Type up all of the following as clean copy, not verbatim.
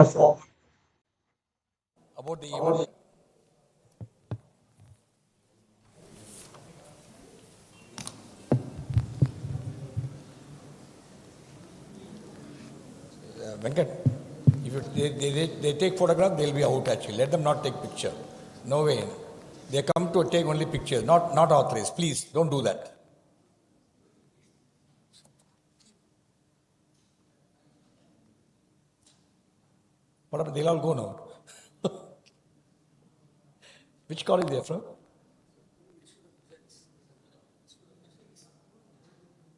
About the event. Venkat, if they take photograph, they'll be out actually. Let them not take picture. No way. They come to take only pictures, not authorized. Please don't do that. What about they'll all go now? Which college they are from?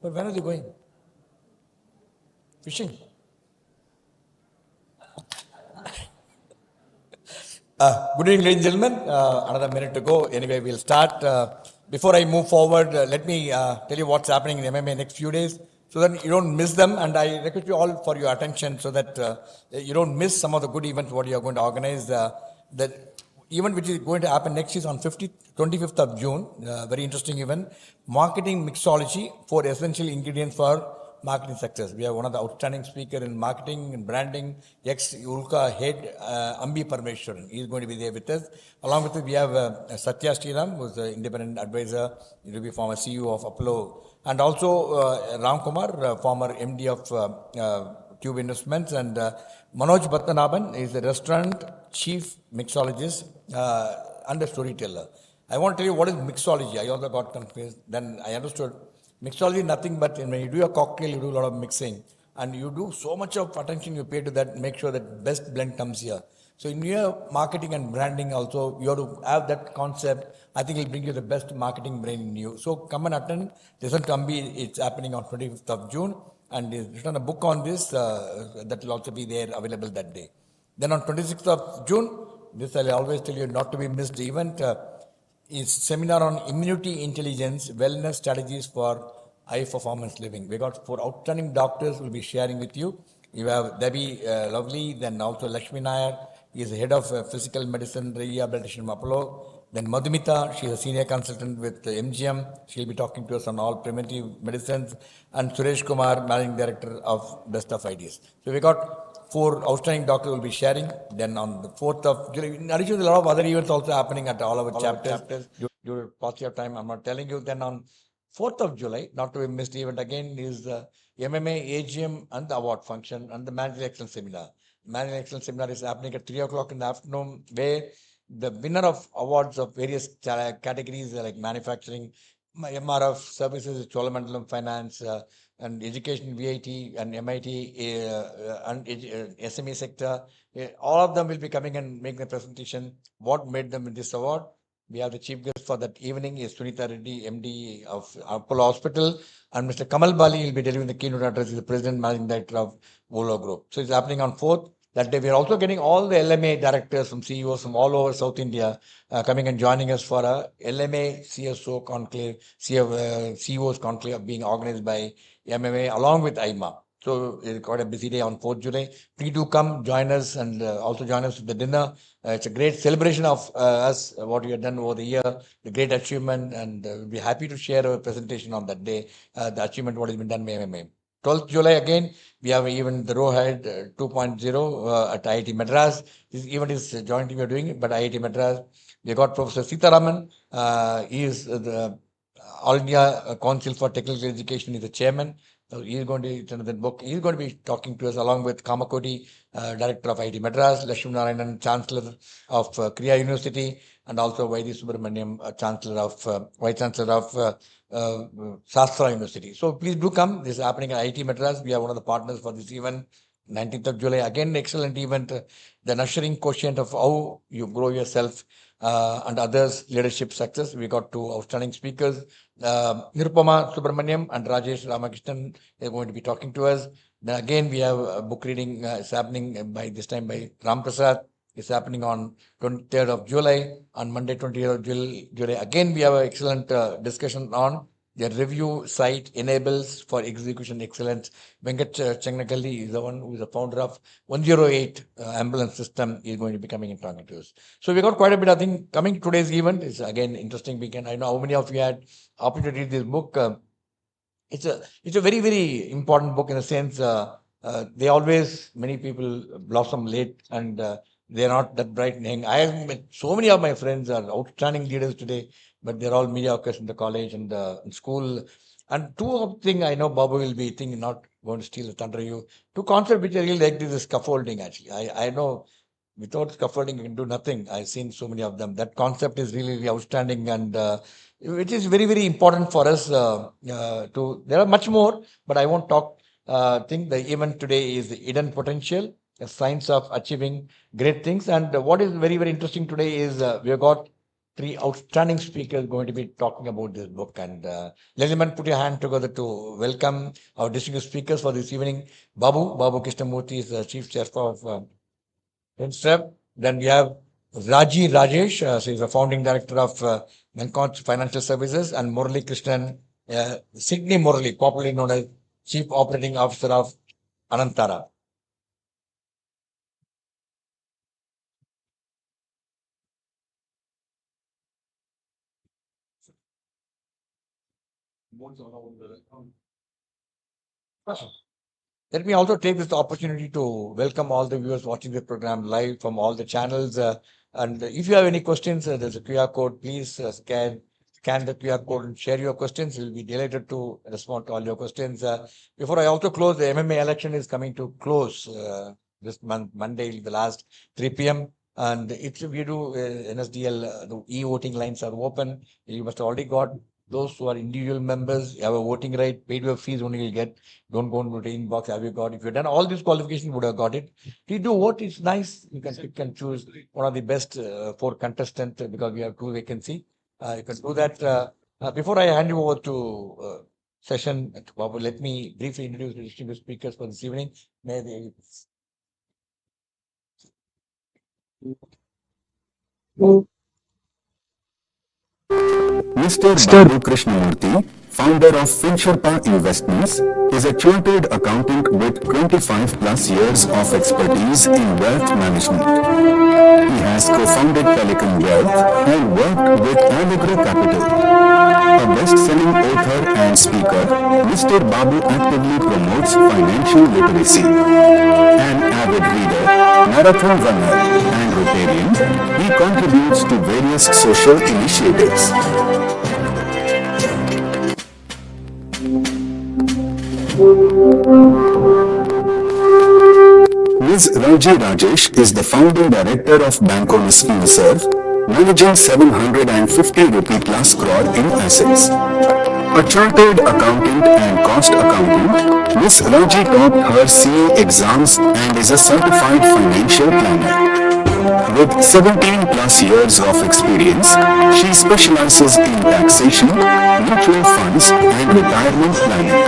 But when are they going? Fishing. Good evening, ladies and gentlemen. Another minute to go. Anyway, we'll start. Before I move forward, let me tell you what's happening in MMA next few days so that you don't miss them. And I request you all for your attention so that you don't miss some of the good events what you are going to organize. The event which is going to happen next is on 25th of June. Very interesting event. Marketing mixology, 4 essential ingredients for marketing success. We have one of the outstanding speakers in marketing and branding, ex-Ulka head, Ambi Parmeshwaran. He is going to be there with us. Along with it, we have Satya Sriram, who is the independent advisor. He will be former CEO of Apollo. And also Ram Kumar, former MD of Tube Investments. And Manoj Bhattanaban is the restaurant chief mixologist and a storyteller. I want to tell you what is mixology. I also got confused. Then I understood. Mixology is nothing but when you do a cocktail, you do a lot of mixing. And you do so much of attention you pay to that, make sure that best blend comes here. So in your marketing and branding also, you have to have that concept. I think it will bring you the best marketing brain in you. So come and attend. Listen to Ambi. It's happening on 25th of June. And he's written a book on this that will also be there available that day. Then on 26th of June, this I'll always tell you not to be missed event. Is seminar on immunity intelligence, wellness strategies for high performance living. We got 4 outstanding doctors who will be sharing with you. You have Debbie Lovely, then also Lakshmi Nair. He is the head of physical medicine rehabilitation Apollo. Then Madhumita, she is a senior consultant with MGM. She'll be talking to us on all preventive medicines. And Suresh Kumar, managing director of Best of Ideas. So we got 4 outstanding doctors will be sharing. Then on the 4th of July, in addition to a lot of other events also happening at all our chapters. Due to paucity of time, I'm not telling you. Then on 4th of July, not to be missed event again, is the MMA AGM and the award function and the Managerial Excellence Seminar. Managerial Excellence Seminar is happening at 3 o'clock in the afternoon, where the winner of awards of various categories like manufacturing, MRF services, Cholamandalam Finance, and education, VIT and MIT, and SME sector, all of them will be coming and making a presentation. What made them in this award? We have the chief guest for that evening is Sunita Reddy, MD of Apollo Hospital, and Mr. Kamal Bali will be delivering the keynote address. He's the president managing director of Volo Group. So it's happening on 4th. That day, we are also getting all the LMA directors from CEOs from all over South India coming and joining us for a LMA CSO conclave, CEOs conclave being organized by MMA along with IMA. So it's quite a busy day on 4th July. Please do come, join us, and also join us for the dinner. It's a great celebration of us, what we have done over the year, the great achievement, and we'll be happy to share our presentation on that day, the achievement, what has been done by MMA. 12th July again, we have even the Rowhead 2.0 at IIT Madras. This event is jointly we are doing it, but IIT Madras. We got Professor Sitaraman. He is the All India Council for Technical Education, is the chairman. He is going to the book. He is going to be talking to us along with Kamakoti, director of IIT Madras, Lakshmi Narayanan, chancellor of Kriya University, and also Vaidhi Subramaniam, vice chancellor of Shastra University. So please do come. This is happening at IIT Madras. We are one of the partners for this event. 19th of July, again, excellent event. The nurturing quotient of how you grow yourself and others' leadership success. We got 2 outstanding speakers. Nirupama Subramaniam and Rajesh Ramakrishnan are going to be talking to us. Then again, we have a book reading is happening by this time by Ram Prasad. It's happening on 23rd of July. On Monday, 23rd of July. Again, we have an excellent discussion on the review site enables for execution excellence. Venkat Chennagalli is the one who is the founder of 108 ambulance system. He is going to be coming and talking to us. So we got quite a bit. I think coming to today's event is again interesting weekend. I know how many of you had opportunity to read this book. It's a very, very important book in the sense they always, many people blossom late and they're not that bright and young. I have met so many of my friends are outstanding leaders today, but they're all mediocres in the college and in school. And two of things I know Babu will be thinking, not going to steal the thunder you. Two concepts which I really like is scaffolding actually. I know without scaffolding you can do nothing. I've seen so many of them. That concept is really, really outstanding and it is very, very important for us to, there are much more, but I won't talk. Think the event today is hidden potential, a science of achieving great things. And what is very, very interesting today is we have got three outstanding speakers going to be talking about this book. And gentlemen, put your hand together to welcome our distinguished speakers for this evening. Babu Krishnamoorthy is the Chief Chef of Instep. Then we have Rajesh, she is the founding director of Mancoch Financial Services, and Murali Krishnan, Sydney Murali, popularly known as Chief Operating Officer of Anantara. Let me also take this opportunity to welcome all the viewers watching the program live from all the channels. And if you have any questions, there's a QR code. Please scan the QR code and share your questions. We'll be delighted to respond to all your questions. Before I also close, the MMA election is coming to close this month, Monday, the last 3 p.m. And if we do NSDL, the e-voting lines are open. You must have already got those who are individual members, you have a voting right, paid your fees only you'll get. Don't go into the inbox, have you got? If you've done all these qualifications, you would have got it. If you do vote, it's nice. You can pick and choose one of the best 4 contestants because we have 2 vacancy. You can do that. Before I hand you over to session, Babu, let me briefly introduce the distinguished speakers for this evening. May they... Mr. Babu Krishnamoorthy, founder of Fincherpa Investments, is a chartered accountant with 25 plus years of expertise in wealth management. He has co-founded Pelican Wealth and worked with Allegro Capital. A best-selling author and speaker, Mr. Babu actively promotes financial literacy. An avid reader, marathon runner, and Rotarian, he contributes to various social initiatives. Ms. Rajesh is the founding director of Bankonis Reserve, managing 750 rupee plus crore in assets. A chartered accountant and cost accountant, Ms. Rajee topped her CA exams and is a certified financial planner. With 17 plus years of experience, she specializes in taxation, mutual funds, and retirement planning.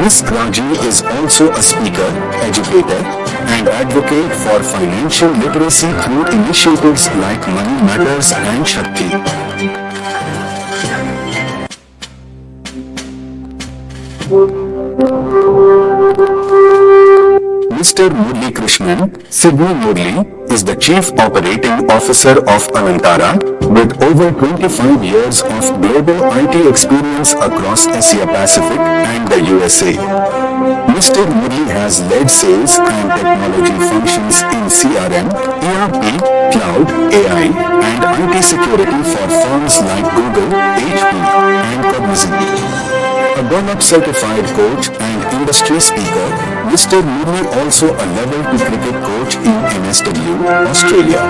Ms. Rajee is also a speaker, educator, and advocate for financial literacy through initiatives like Money Matters and Shakti. Mr. Murali Krishnan, Sydney Murali, is the Chief Operating Officer of Anantara, with over 25 years of global IT experience across Asia Pacific and the USA. Mr. Murali has led sales and technology functions in CRM, ERP, cloud, AI, and IT security for firms like Google, HP, and Cognizant. A grown-up certified coach and industry speaker, Mr. Murali also a level 2 cricket coach in MSW, Australia.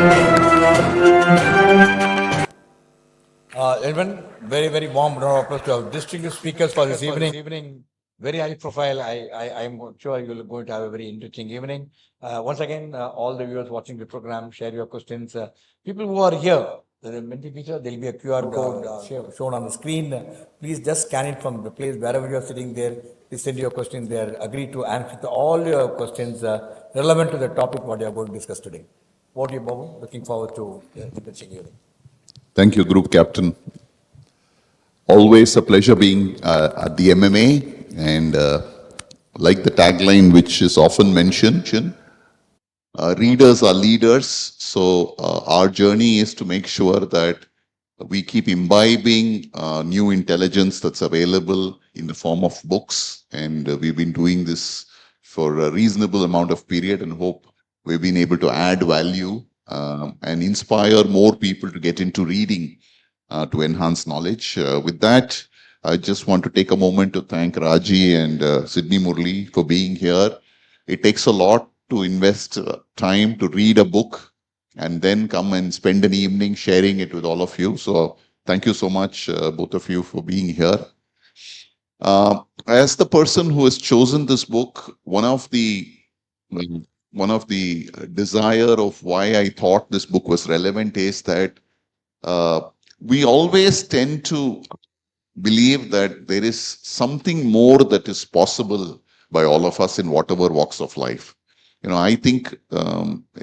Everyone, very, very warm round of applause to our distinguished speakers for this evening. Very high profile. I'm sure you're going to have a very interesting evening. Once again, all the viewers watching the program, share your questions. People who are here, the many feature, there will be a QR code shown on the screen. Please just scan it from the place wherever you're sitting there. Please send your questions there. Agree to answer all your questions relevant to the topic what you are going to discuss today. What do you, Babu? Looking forward to interesting evening. Thank you, Group Captain. Always a pleasure being at the MMA, and like the tagline which is often mentioned, readers are leaders. So our journey is to make sure that we keep imbibing new intelligence that's available in the form of books, and we've been doing this for a reasonable amount of period, and hope we've been able to add value and inspire more people to get into reading to enhance knowledge. With that, I just want to take a moment to thank Rajee and Sydney Murali for being here. It takes a lot to invest time to read a book and then come and spend an evening sharing it with all of you. So thank you so much, both of you, for being here. As the person who has chosen this book, one of the desire of why I thought this book was relevant is that we always tend to believe that there is something more that is possible by all of us in whatever walks of life. I think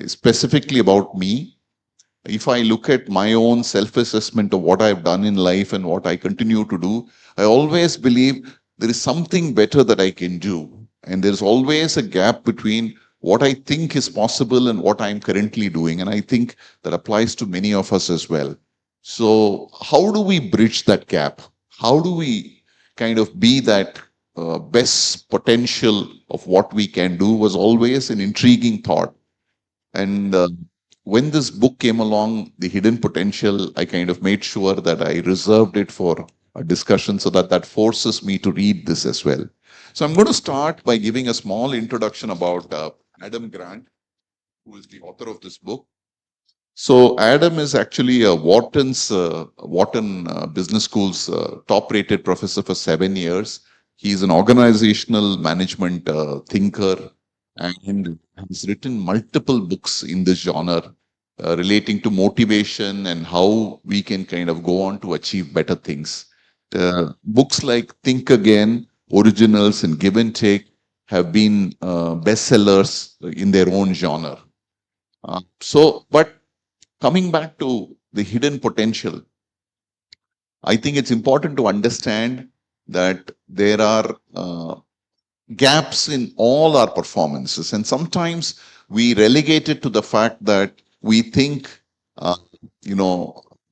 specifically about me, if I look at my own self-assessment of what I've done in life and what I continue to do, I always believe there is something better that I can do. And there's always a gap between what I think is possible and what I'm currently doing. And I think that applies to many of us as well. So how do we bridge that gap? How do we kind of be that best potential of what we can do was always an intriguing thought. And when this book came along, The Hidden Potential, I kind of made sure that I reserved it for a discussion so that forces me to read this as well. So I'm going to start by giving a small introduction about Adam Grant, who is the author of this book. So Adam is actually a Wharton Business School's top-rated professor for 7 years. He's an organizational management thinker, and he's written multiple books in this genre relating to motivation and how we can kind of go on to achieve better things. Books like Think Again, Originals, and Give and Take have been bestsellers in their own genre. But coming back to The Hidden Potential, I think it's important to understand that there are gaps in all our performances. And sometimes we relegate it to the fact that we think,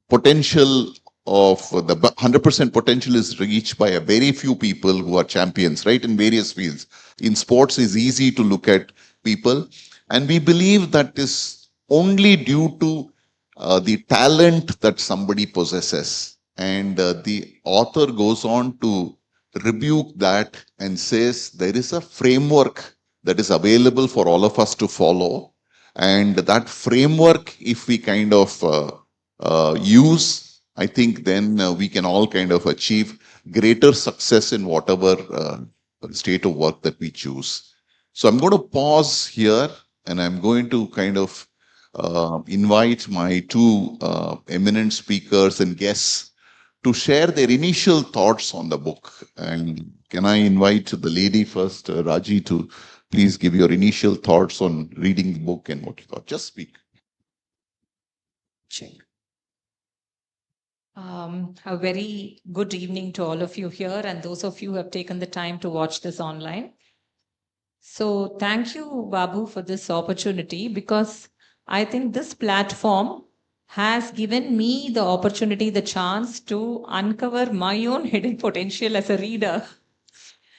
potential of the 100% potential is reached by a very few people who are champions, right, in various fields. In sports, it's easy to look at people, and we believe that is only due to the talent that somebody possesses. And the author goes on to rebuke that and says there is a framework that is available for all of us to follow. And that framework, if we kind of use, I think then we can all kind of achieve greater success in whatever state of work that we choose. So I'm going to pause here, and I'm going to kind of invite my two eminent speakers and guests to share their initial thoughts on the book. And can I invite the lady first, Rajee, to please give your initial thoughts on reading the book and what you thought. Just speak. Check. A very good evening to all of you here and those of you who have taken the time to watch this online. So thank you, Babu, for this opportunity, because I think this platform has given me the opportunity, the chance to uncover my own hidden potential as a reader.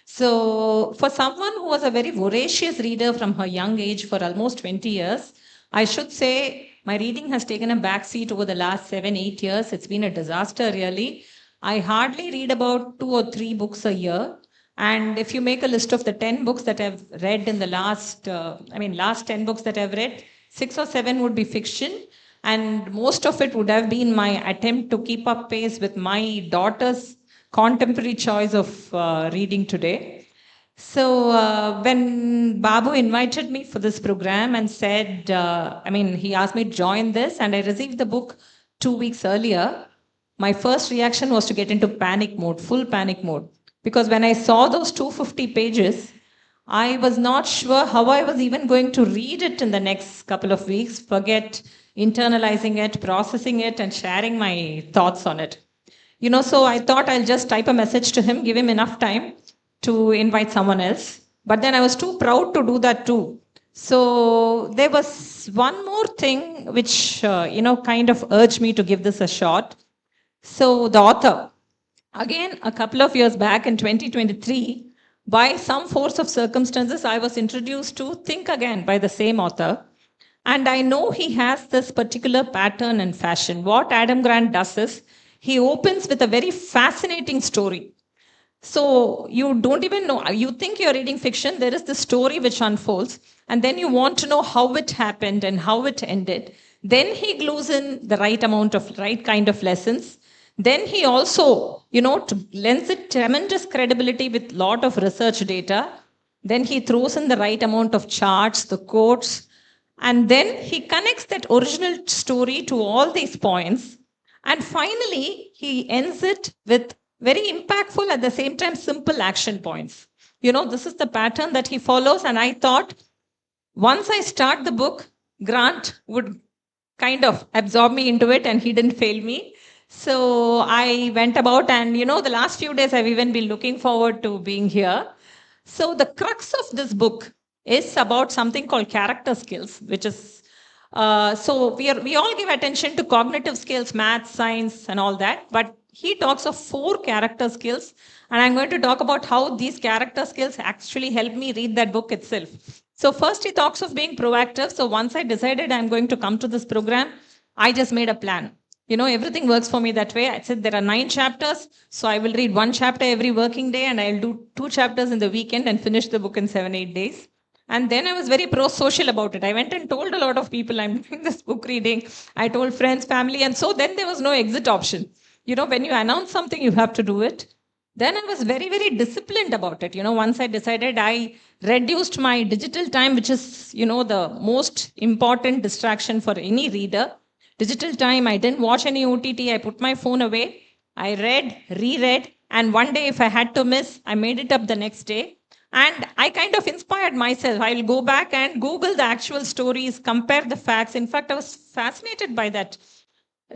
So for someone who was a very voracious reader from her young age for almost 20 years, I should say my reading has taken a backseat over the last 7-8 years. It's been a disaster, really. I hardly read about 2 or 3 books a year. And if you make a list of the 10 books that I've read in the last 10 books that I've read, 6 or 7 would be fiction. And most of it would have been my attempt to keep up pace with my daughter's contemporary choice of reading today. So when Babu invited me for this program and said, he asked me to join this, and I received the book 2 weeks earlier, my first reaction was to get into panic mode, full panic mode. Because when I saw those 250 pages, I was not sure how I was even going to read it in the next couple of weeks, forget internalizing it, processing it, and sharing my thoughts on it. So I thought I'll just type a message to him, give him enough time to invite someone else. But then I was too proud to do that too. So there was one more thing which, kind of urged me to give this a shot. So the author, again, a couple of years back in 2023, by some force of circumstances, I was introduced to Think Again by the same author. And I know he has this particular pattern and fashion. What Adam Grant does is he opens with a very fascinating story. So you don't even know, you think you're reading fiction, there is the story which unfolds, and then you want to know how it happened and how it ended. Then he glues in the right kind of lessons. Then he also, lends it tremendous credibility with lot of research data. Then he throws in the right amount of charts, the quotes, and then he connects that original story to all these points. And finally, he ends it with very impactful, at the same time, simple action points. This is the pattern that he follows. And I thought once I start the book, Grant would kind of absorb me into it, and he didn't fail me. So I went about, and the last few days I've even been looking forward to being here. So the crux of this book is about something called character skills, which is so we all give attention to cognitive skills, math, science, and all that. But he talks of 4 character skills, and I'm going to talk about how these character skills actually help me read that book itself. So first, he talks of being proactive. So once I decided I'm going to come to this program, I just made a plan. Everything works for me that way. I said there are 9 chapters, so I will read 1 chapter every working day, and I'll do 2 chapters in the weekend and finish the book in 7-8 days. And then I was very pro-social about it. I went and told a lot of people I'm doing this book reading. I told friends, family, and so then there was no exit option. When you announce something, you have to do it. Then I was very, very disciplined about it. Once I decided, I reduced my digital time, which is, the most important distraction for any reader. Digital time, I didn't watch any OTT. I put my phone away. I read, reread, and one day if I had to miss, I made it up the next day. And I kind of inspired myself. I'll go back and Google the actual stories, compare the facts. In fact, I was fascinated by that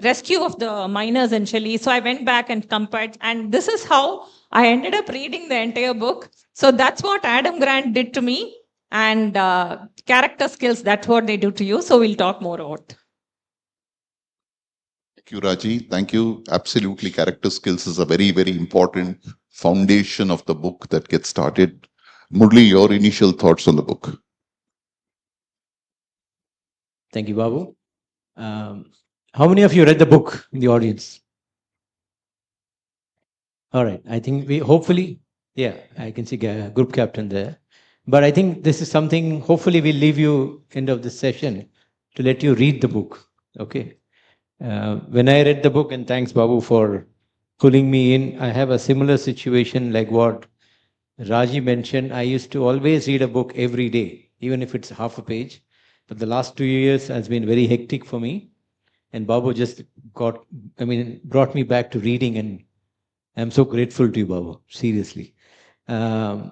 rescue of the miners in Chile. So I went back and compared. And this is how I ended up reading the entire book. So that's what Adam Grant did to me. And character skills, that's what they do to you. So we'll talk more about. Thank you, Rajee. Thank you. Absolutely, character skills is a very, very important foundation of the book that gets started. Murali, your initial thoughts on the book? Thank you, Babu. How many of you read the book in the audience? All right. I think we hopefully, yeah, I can see a group captain there. But I think this is something, hopefully we'll leave you end of this session to let you read the book. Okay. When I read the book, and thanks, Babu, for pulling me in, I have a similar situation like what Rajee mentioned. I used to always read a book every day, even if it's half a page. But the last 2 years has been very hectic for me. And Babu just brought me back to reading, and I'm so grateful to you, Babu, seriously. I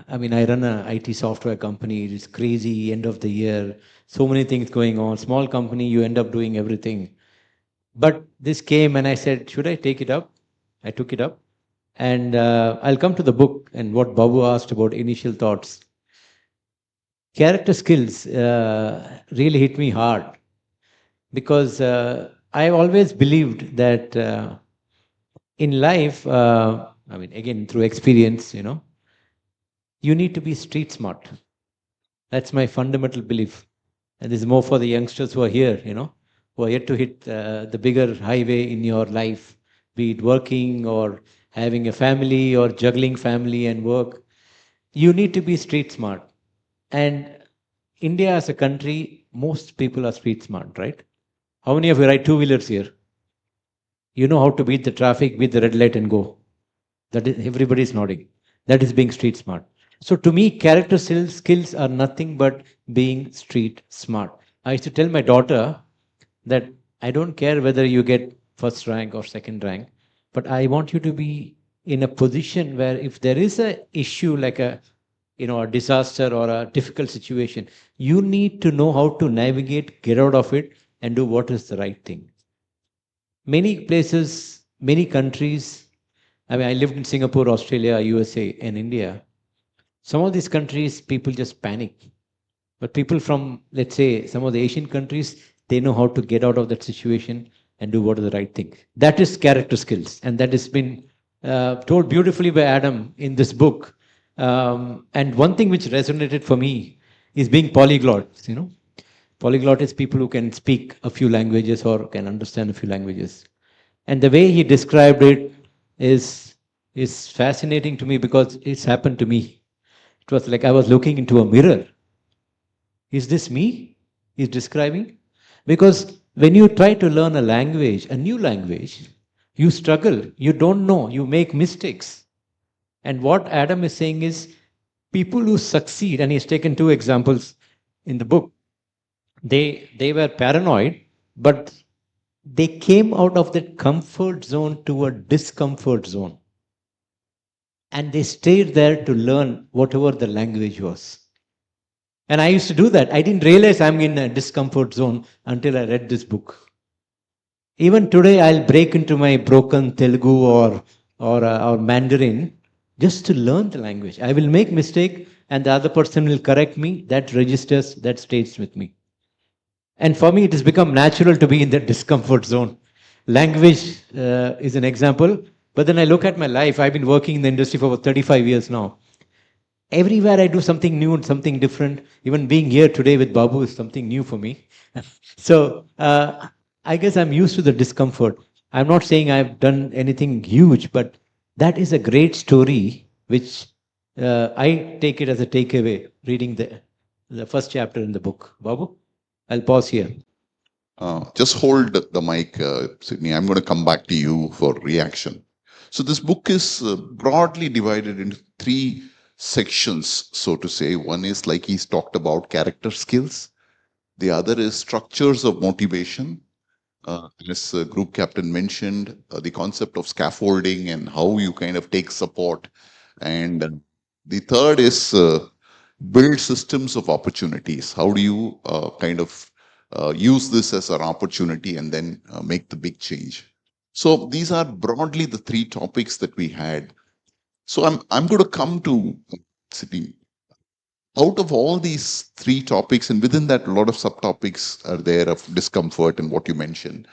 run an IT software company. It's crazy, end of the year, so many things going on. Small company, you end up doing everything. But this came and I said, should I take it up? I took it up. And I'll come to the book and what Babu asked about initial thoughts. Character skills really hit me hard because I've always believed that in life, again, through experience, you need to be street smart. That's my fundamental belief. And this is more for the youngsters who are here, who are yet to hit the bigger highway in your life, be it working or having a family or juggling family and work. You need to be street smart. And India as a country, most people are street smart, right? How many of you ride 2-wheelers here? You know how to beat the traffic, beat the red light and go. That is, everybody's nodding. That is being street smart. So to me, character skills are nothing but being street smart. I used to tell my daughter that I don't care whether you get first rank or second rank, but I want you to be in a position where if there is an issue like a disaster or a difficult situation, you need to know how to navigate, get out of it, and do what is the right thing. Many places, many countries, I lived in Singapore, Australia, USA, and India. Some of these countries, people just panic. But people from, let's say, some of the Asian countries, they know how to get out of that situation and do what is the right thing. That is character skills. And that has been told beautifully by Adam in this book. And one thing which resonated for me is being polyglot, you know. Polyglot is people who can speak a few languages or can understand a few languages. And the way he described it is fascinating to me because it's happened to me. It was like I was looking into a mirror. Is this me? He's describing. Because when you try to learn a language, a new language, you struggle, you don't know, you make mistakes. And what Adam is saying is people who succeed, and he's taken two examples in the book, they were paranoid, but they came out of that comfort zone to a discomfort zone. And they stayed there to learn whatever the language was. And I used to do that. I didn't realize I'm in a discomfort zone until I read this book. Even today, I'll break into my broken Telugu or Mandarin just to learn the language. I will make mistake and the other person will correct me. That registers, that stays with me. And for me, it has become natural to be in that discomfort zone. Language is an example. But then I look at my life. I've been working in the industry for over 35 years now. Everywhere I do something new and something different. Even being here today with Babu is something new for me. So I guess I'm used to the discomfort. I'm not saying I've done anything huge, but that is a great story, which I take it as a takeaway reading the first chapter in the book. Babu, I'll pause here. Just hold the mic, Sydney. I'm going to come back to you for reaction. So this book is broadly divided into three sections, so to say. One is, like he's talked about, character skills. The other is structures of motivation. As group captain mentioned, the concept of scaffolding and how you kind of take support. And the third is build systems of opportunities. How do you use this as an opportunity and then make the big change? So these are broadly the three topics that we had. So I'm going to come to Sydney. Out of all these three topics, and within that, a lot of subtopics are there of discomfort and what you mentioned.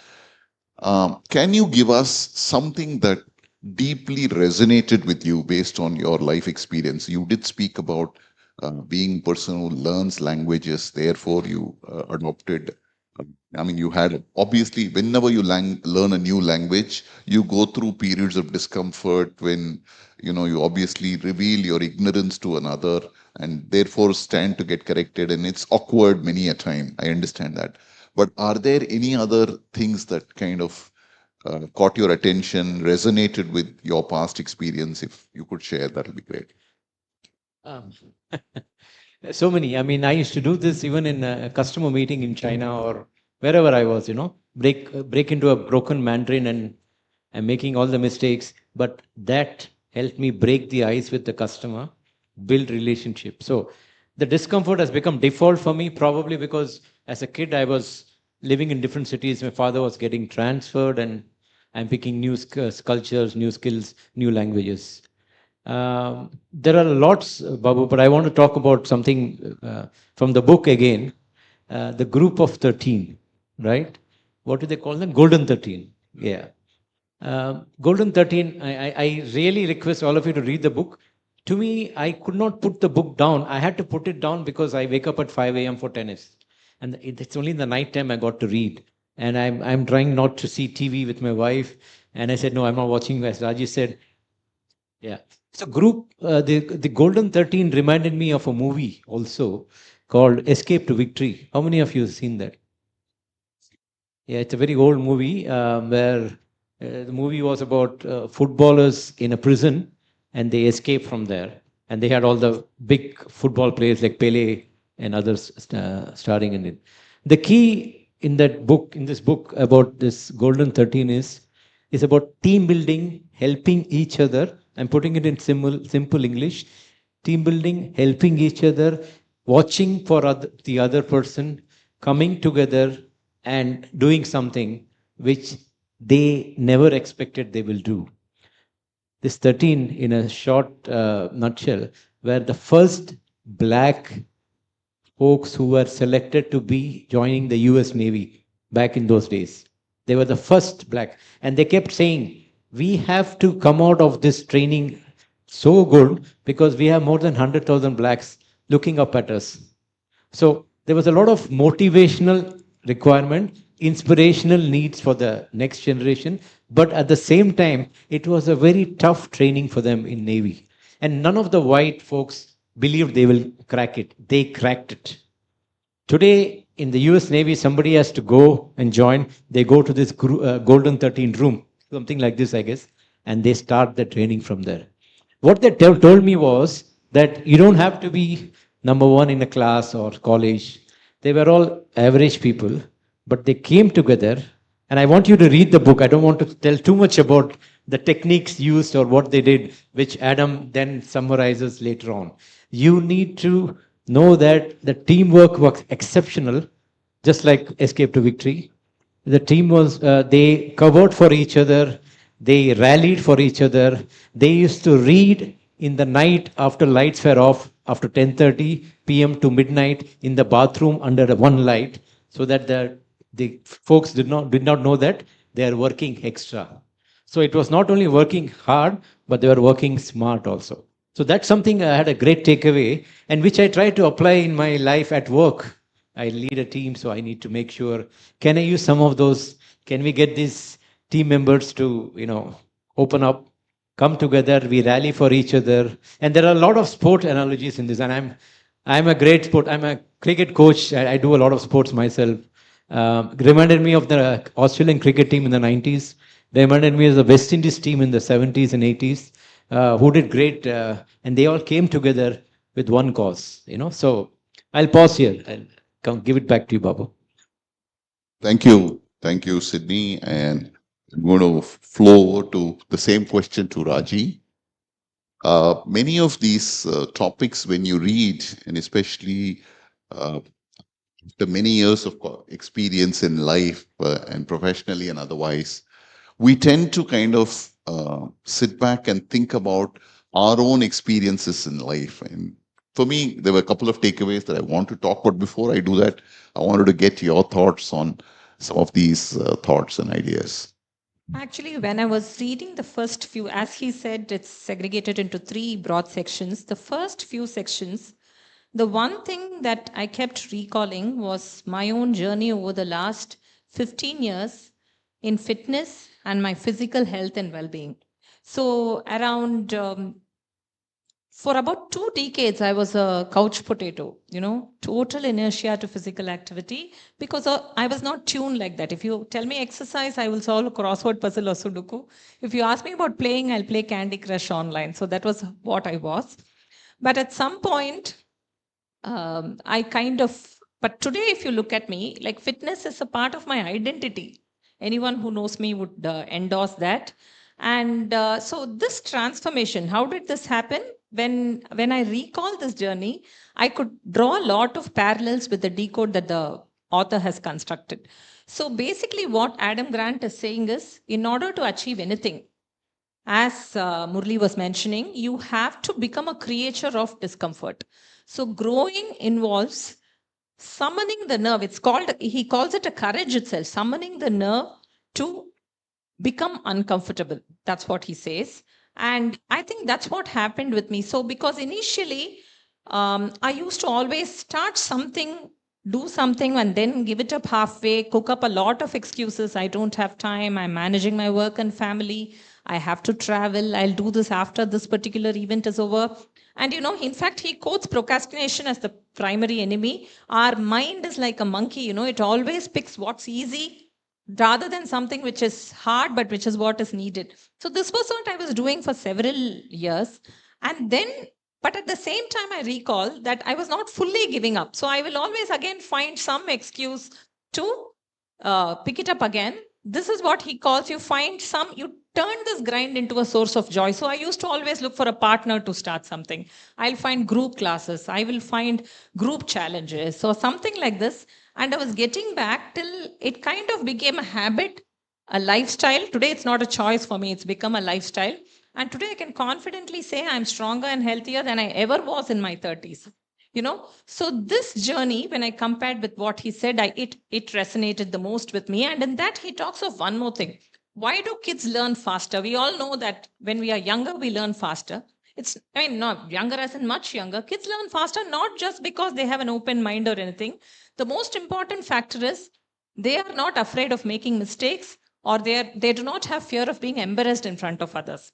Can you give us something that deeply resonated with you based on your life experience? You did speak about being a person who learns languages, therefore you adopted. You had, obviously, whenever you learn a new language, you go through periods of discomfort when, you obviously reveal your ignorance to another and therefore stand to get corrected. And it's awkward many a time. I understand that. But are there any other things that kind of caught your attention, resonated with your past experience? If you could share, that would be great. So many. I used to do this even in a customer meeting in China or wherever I was, break into a broken Mandarin and I'm making all the mistakes. But that helped me break the ice with the customer, build relationship. So the discomfort has become default for me, probably because as a kid I was living in different cities. My father was getting transferred and I'm picking new cultures, new skills, new languages. There are lots, Babu, but I want to talk about something from the book again. The group of 13, right? What do they call them? Golden 13. Yeah. Golden 13, I really request all of you to read the book. To me, I could not put the book down. I had to put it down because I wake up at 5 a.m. for tennis. And it's only in the night time I got to read. And I'm trying not to see TV with my wife. And I said, no, I'm not watching, as Rajee said. Yeah. So the Golden 13 reminded me of a movie also called Escape to Victory. How many of you have seen that? Yeah, it's a very old movie where the movie was about footballers in a prison and they escaped from there. And they had all the big football players like Pele and others starring in it. The key in this book about this Golden 13 is about team building, helping each other. I'm putting it in simple English. Team building, helping each other, watching for the other person, coming together and doing something which they never expected they will do. This 13, in a short nutshell, were the first black folks who were selected to be joining the US Navy back in those days. They were the first black. And they kept saying, we have to come out of this training so good because we have more than 100,000 blacks looking up at us. So there was a lot of motivational requirement, inspirational needs for the next generation, but at the same time, it was a very tough training for them in Navy. And none of the white folks believed they will crack it. They cracked it. Today, in the US Navy, somebody has to go and join. They go to this Golden 13 room, something like this, I guess, and they start the training from there. What they told me was that you don't have to be number one in a class or college. They were all average people, but they came together. And I want you to read the book. I don't want to tell too much about the techniques used or what they did, which Adam then summarizes later on. You need to know that the teamwork was exceptional, just like Escape to Victory. The team was, they covered for each other, they rallied for each other. They used to read in the night after lights were off, after 10:30 p.m. to midnight in the bathroom under one light, so that the folks did not know that they are working extra. So it was not only working hard, but they were working smart also. So that's something I had a great takeaway, and which I try to apply in my life at work. I lead a team, so I need to make sure, can I use some of those? Can we get these team members to, open up, come together, we rally for each other. And there are a lot of sport analogies in this. And I'm a great sport. I'm a cricket coach. I do a lot of sports myself. Reminded me of the Australian cricket team in the 90s. Reminded me of the West Indies team in the 70s and 80s, who did great. And they all came together with one cause, So I'll pause here and give it back to you, Babu. Thank you. Thank you, Sydney. And I'm going to flow over to the same question to Rajee. Many of these topics, when you read, and especially the many years of experience in life and professionally and otherwise, we tend to kind of sit back and think about our own experiences in life. And for me, there were a couple of takeaways that I want to talk about. Before I do that, I wanted to get your thoughts on some of these thoughts and ideas. Actually, when I was reading the first few, as he said, it's segregated into 3 broad sections. The first few sections, the one thing that I kept recalling was my own journey over the last 15 years in fitness and my physical health and well-being. So around, for about 2 decades, I was a couch potato, total inertia to physical activity, because I was not tuned like that. If you tell me exercise, I will solve a crossword puzzle or Sudoku. If you ask me about playing, I'll play Candy Crush online. So that was what I was. But at some point, but today, if you look at me, like fitness is a part of my identity. Anyone who knows me would endorse that. And so this transformation, how did this happen? When I recall this journey, I could draw a lot of parallels with the decode that the author has constructed. So basically what Adam Grant is saying is, in order to achieve anything, as Murali was mentioning, you have to become a creature of discomfort. So growing involves summoning the nerve. He calls it a courage itself, summoning the nerve to become uncomfortable. That's what he says. And I think that's what happened with me. So because initially, I used to always start something, do something, and then give it up halfway, cook up a lot of excuses. I don't have time. I'm managing my work and family. I have to travel. I'll do this after this particular event is over. And in fact, he quotes procrastination as the primary enemy. Our mind is like a monkey, it always picks what's easy rather than something which is hard, but which is what is needed. So this was what I was doing for several years. And then, but at the same time, I recall that I was not fully giving up. So I will always again find some excuse to pick it up again. This is what he calls, you turn this grind into a source of joy. So I used to always look for a partner to start something. I'll find group classes. I will find group challenges or something like this. And I was getting back till it kind of became a habit, a lifestyle. Today, it's not a choice for me. It's become a lifestyle. And today I can confidently say I'm stronger and healthier than I ever was in my 30s. So this journey, when I compared with what he said, it resonated the most with me. And in that, he talks of one more thing. Why do kids learn faster? We all know that when we are younger, we learn faster. It's, I mean, not younger as in much younger. Kids learn faster, not just because they have an open mind or anything. The most important factor is they are not afraid of making mistakes, or they do not have fear of being embarrassed in front of others.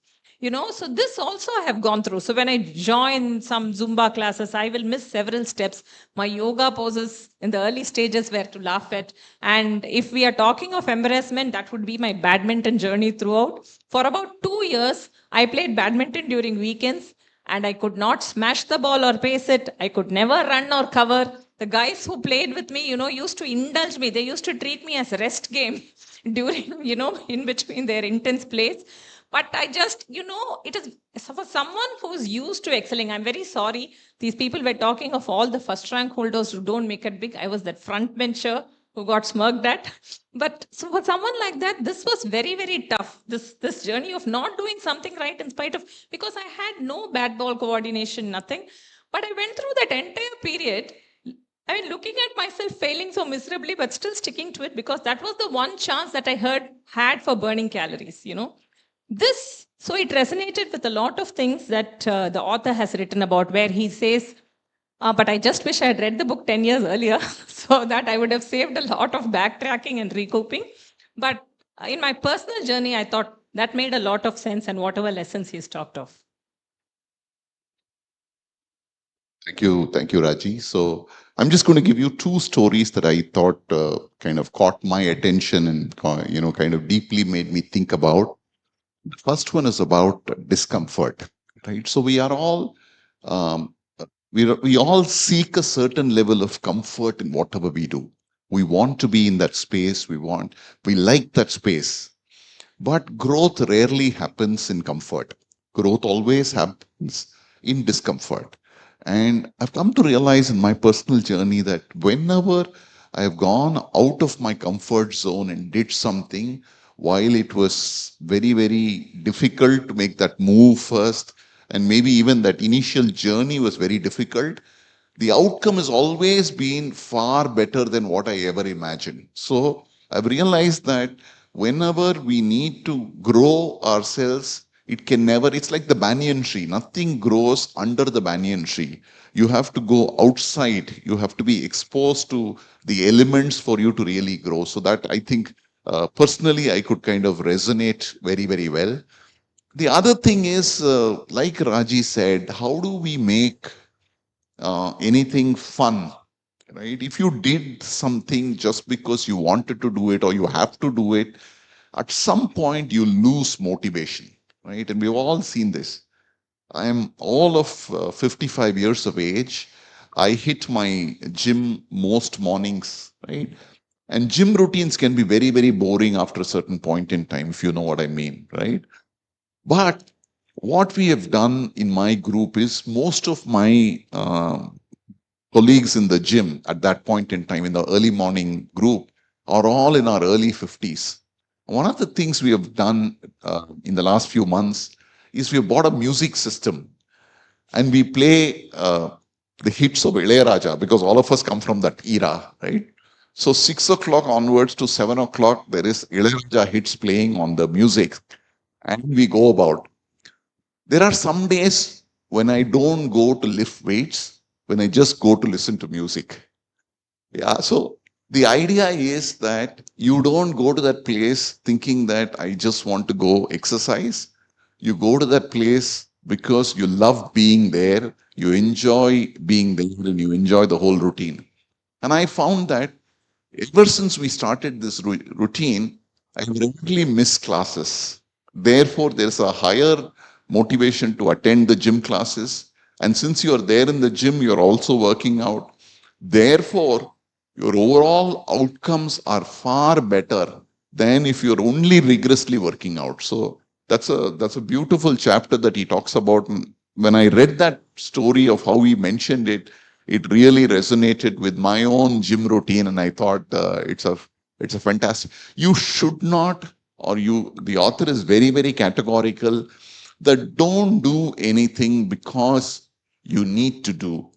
So this also I have gone through. So when I join some Zumba classes, I will miss several steps. My yoga poses in the early stages were to laugh at. And if we are talking of embarrassment, that would be my badminton journey throughout. For about 2 years, I played badminton during weekends, and I could not smash the ball or pace it. I could never run or cover. The guys who played with me, used to indulge me. They used to treat me as a rest game during, in between their intense plays. But I just, it is for someone who's used to excelling. I'm very sorry. These people were talking of all the first rank holders who don't make it big. I was that front bencher who got smirked at. But so for someone like that, this was very, very tough. This journey of not doing something right in spite of, because I had no bad ball coordination, nothing. But I went through that entire period. I mean, looking at myself failing so miserably, but still sticking to it, because that was the one chance that I had for burning calories, So it resonated with a lot of things that the author has written about, where he says, but I just wish I had read the book 10 years earlier so that I would have saved a lot of backtracking and recouping. But in my personal journey, I thought that made a lot of sense, and whatever lessons he's talked of. Thank you, Raji. So I'm just going to give you two stories that I thought kind of caught my attention and kind of deeply made me think about. The first one is about discomfort, right? So we are all we all seek a certain level of comfort in whatever we do. We want to be in that space. We like that space. But growth rarely happens in comfort. Growth always happens in discomfort. And I've come to realize in my personal journey that whenever I have gone out of my comfort zone and did something, while it was very, very difficult to make that move first, and maybe even that initial journey was very difficult, the outcome has always been far better than what I ever imagined. So I've realized that whenever we need to grow ourselves, it's like the banyan tree. Nothing grows under the banyan tree. You have to go outside. You have to be exposed to the elements for you to really grow. So that I think personally, I could kind of resonate very, very well. The other thing is, like Raji said, how do we make anything fun, right? If you did something just because you wanted to do it or you have to do it, at some point you lose motivation, right? And we've all seen this. I am all of 55 years of age. I hit my gym most mornings, right? And gym routines can be very, very boring after a certain point in time, if you know what I mean, right? But what we have done in my group is most of my colleagues in the gym at that point in time, in the early morning group, are all in our early 50s. One of the things we have done in the last few months is we have bought a music system, and we play the hits of Ilayaraja, because all of us come from that era, right? So 6 o'clock onwards to 7 o'clock, there is Ilayaraja hits playing on the music, and we go about. There are some days when I don't go to lift weights, when I just go to listen to music. Yeah, so the idea is that you don't go to that place thinking that I just want to go exercise. You go to that place because you love being there, you enjoy being there, and you enjoy the whole routine. And I found that ever since we started this routine, I regularly miss classes. Therefore, there's a higher motivation to attend the gym classes. And since you're there in the gym, you're also working out. Therefore, your overall outcomes are far better than if you're only rigorously working out. So that's a beautiful chapter that he talks about. When I read that story of how he mentioned it, it really resonated with my own gym routine, and I thought it's a fantastic. You should not, the author is very, very categorical that don't do anything because you need to do.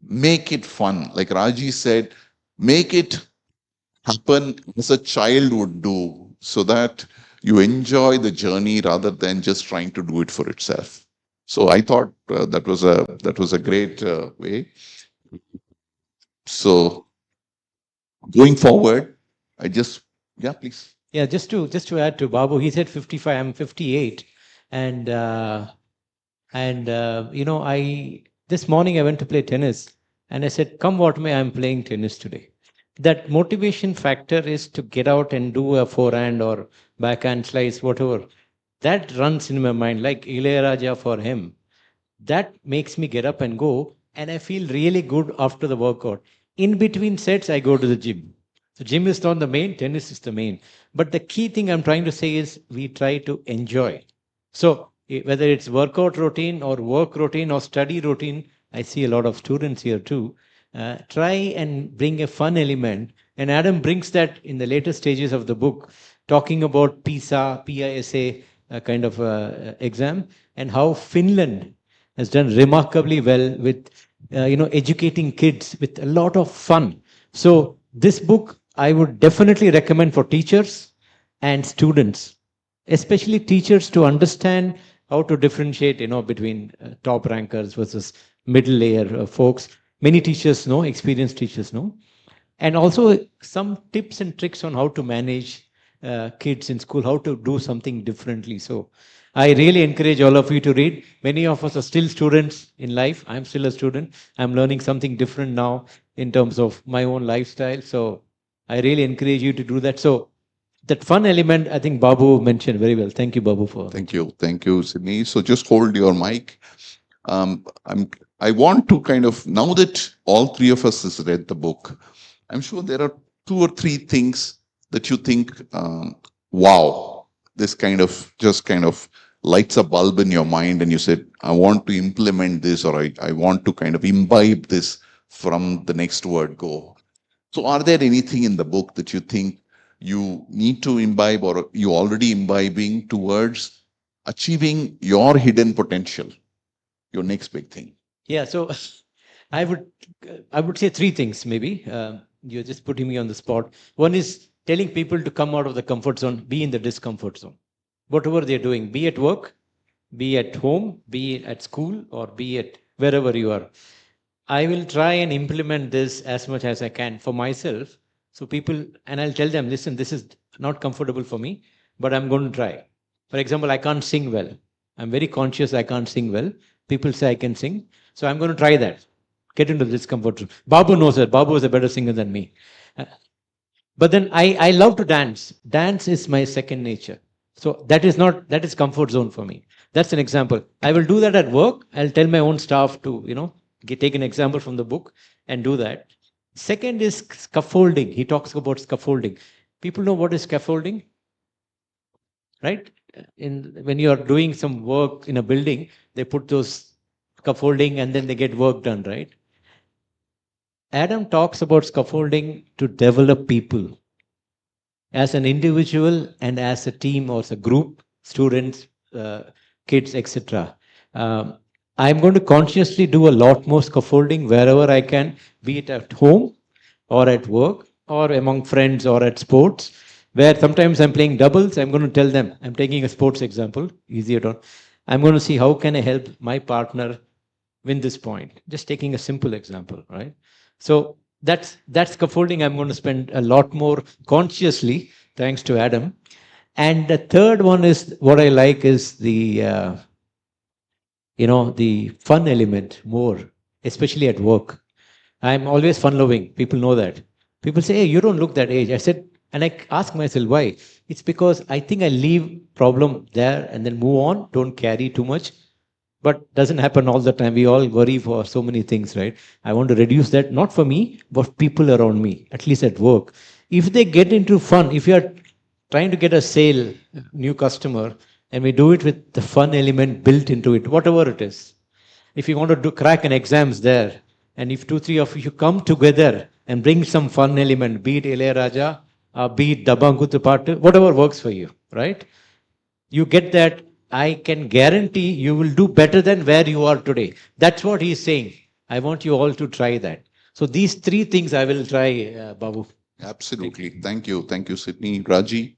Make it fun. Like Raji said, make it happen as a child would do, so that you enjoy the journey rather than just trying to do it for itself. So I thought that was a great way. So going forward, yeah, please. Yeah, just to add to Babu, he said 55. I'm 58, and I this morning I went to play tennis, and I said, "Come what may, I'm playing tennis today." That motivation factor is to get out and do a forehand or backhand slice, whatever. That runs in my mind like Ilayaraja for him. That makes me get up and go, and I feel really good after the workout. In between sets, I go to the gym. So gym is not the main, tennis is the main. But the key thing I'm trying to say is we try to enjoy. So whether it's workout routine or work routine or study routine, I see a lot of students here too. Try and bring a fun element. And Adam brings that in the later stages of the book, talking about PISA kind of exam, and how Finland has done remarkably well with educating kids with a lot of fun. So this book I would definitely recommend for teachers and students, especially teachers, to understand how to differentiate between top rankers versus middle layer folks. Many teachers know, experienced teachers know, and also some tips and tricks on how to manage kids in school, how to do something differently. So I really encourage all of you to read. Many of us are still students in life. I'm still a student. I'm learning something different now in terms of my own lifestyle. So I really encourage you to do that. So that fun element, I think Babu mentioned very well. Thank you, Babu, for. Thank you, Sydney. So just hold your mic. I want to kind of, now that all three of us has read the book, I'm sure there are 2 or 3 things that you think, wow, this kind of lights a bulb in your mind, and you said, I want to implement this, or I want to kind of imbibe this from the next word go. So are there anything in the book that you think you need to imbibe, or you already imbibing towards achieving your hidden potential, your next big thing? Yeah, so I would say 3 things maybe. You're just putting me on the spot. One is telling people to come out of the comfort zone, be in the discomfort zone. Whatever they're doing, be at work, be at home, be at school, or be at wherever you are. I will try and implement this as much as I can for myself. So people, and I'll tell them, listen, this is not comfortable for me, but I'm going to try. For example, I can't sing well. I'm very conscious I can't sing well. People say I can sing. So I'm going to try that. Get into the discomfort zone. Babu knows that. Babu is a better singer than me. But then I love to dance. Dance is my second nature. So that is comfort zone for me. That's an example. I will do that at work. I'll tell my own staff to, take an example from the book and do that. Second is scaffolding. He talks about scaffolding. People know what is scaffolding, right? When you are doing some work in a building, they put those scaffolding and then they get work done, right? Adam talks about scaffolding to develop people as an individual and as a team or as a group, students, kids, etc. I'm going to consciously do a lot more scaffolding wherever I can, be it at home or at work or among friends or at sports, where sometimes I'm playing doubles. I'm going to tell them, I'm taking a sports example, easier to. I'm going to see how can I help my partner win this point. Just taking a simple example, right? So that's scaffolding I'm going to spend a lot more consciously, thanks to Adam. And the third one is what I like is the fun element more, especially at work. I'm always fun-loving. People know that. People say, hey, you don't look that age. I said, and I ask myself why. It's because I think I leave problem there and then move on, don't carry too much. But doesn't happen all the time. We all worry for so many things, right? I want to reduce that, not for me, but people around me, at least at work. If they get into fun, if you are trying to get a sale, new customer, and we do it with the fun element built into it, whatever it is. If you want to crack an exams there, and if 2, 3 of you come together and bring some fun element, be it Ilayaraja, be it Dabangutu Patu, whatever works for you, right? You get that, I can guarantee you will do better than where you are today. That's what he's saying. I want you all to try that. So these 3 things I will try, Babu. Absolutely. Thank you, Sydney. Rajee,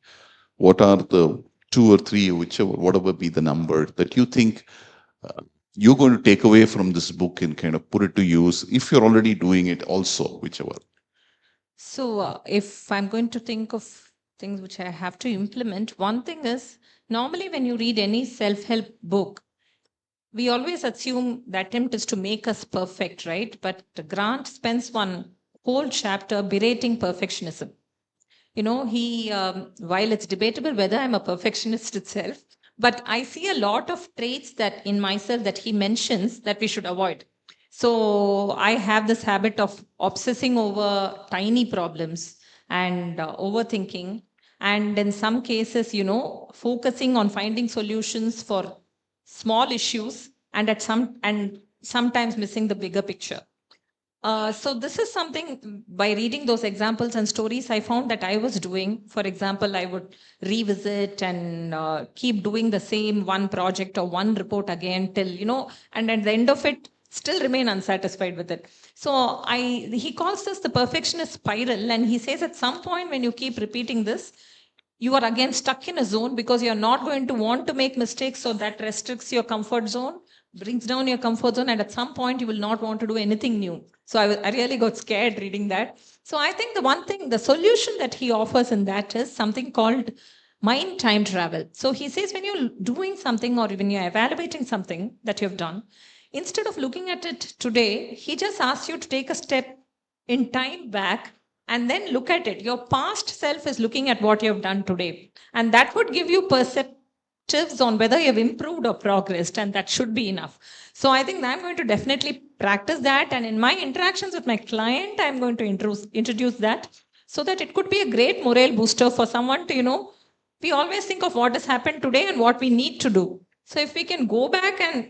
what are the 2 or 3, whatever be the number, that you think you're going to take away from this book and kind of put it to use if you're already doing it also, whichever? So, if I'm going to think of things which I have to implement, one thing is normally when you read any self help book, we always assume the attempt is to make us perfect, right? But Grant spends one whole chapter berating perfectionism. You know, while it's debatable whether I'm a perfectionist itself, but I see a lot of traits that in myself that he mentions that we should avoid. So I have this habit of obsessing over tiny problems and overthinking. And in some cases, focusing on finding solutions for small issues and sometimes missing the bigger picture. So this is something by reading those examples and stories I found that I was doing. For example, I would revisit and keep doing the same one project or one report again till, and at the end of it, still remain unsatisfied with it. So he calls this the perfectionist spiral. And he says at some point when you keep repeating this, you are again stuck in a zone because you're not going to want to make mistakes. So that restricts your comfort zone, brings down your comfort zone. And at some point, you will not want to do anything new. So I really got scared reading that. So I think the solution that he offers in that is something called mind time travel. So he says when you're doing something or when you're evaluating something that you've done, instead of looking at it today, he just asks you to take a step in time back and then look at it. Your past self is looking at what you have done today. And that would give you perspectives on whether you have improved or progressed, and that should be enough. So I think I'm going to definitely practice that. And in my interactions with my client, I'm going to introduce that so that it could be a great morale booster for someone to, we always think of what has happened today and what we need to do. So if we can go back and,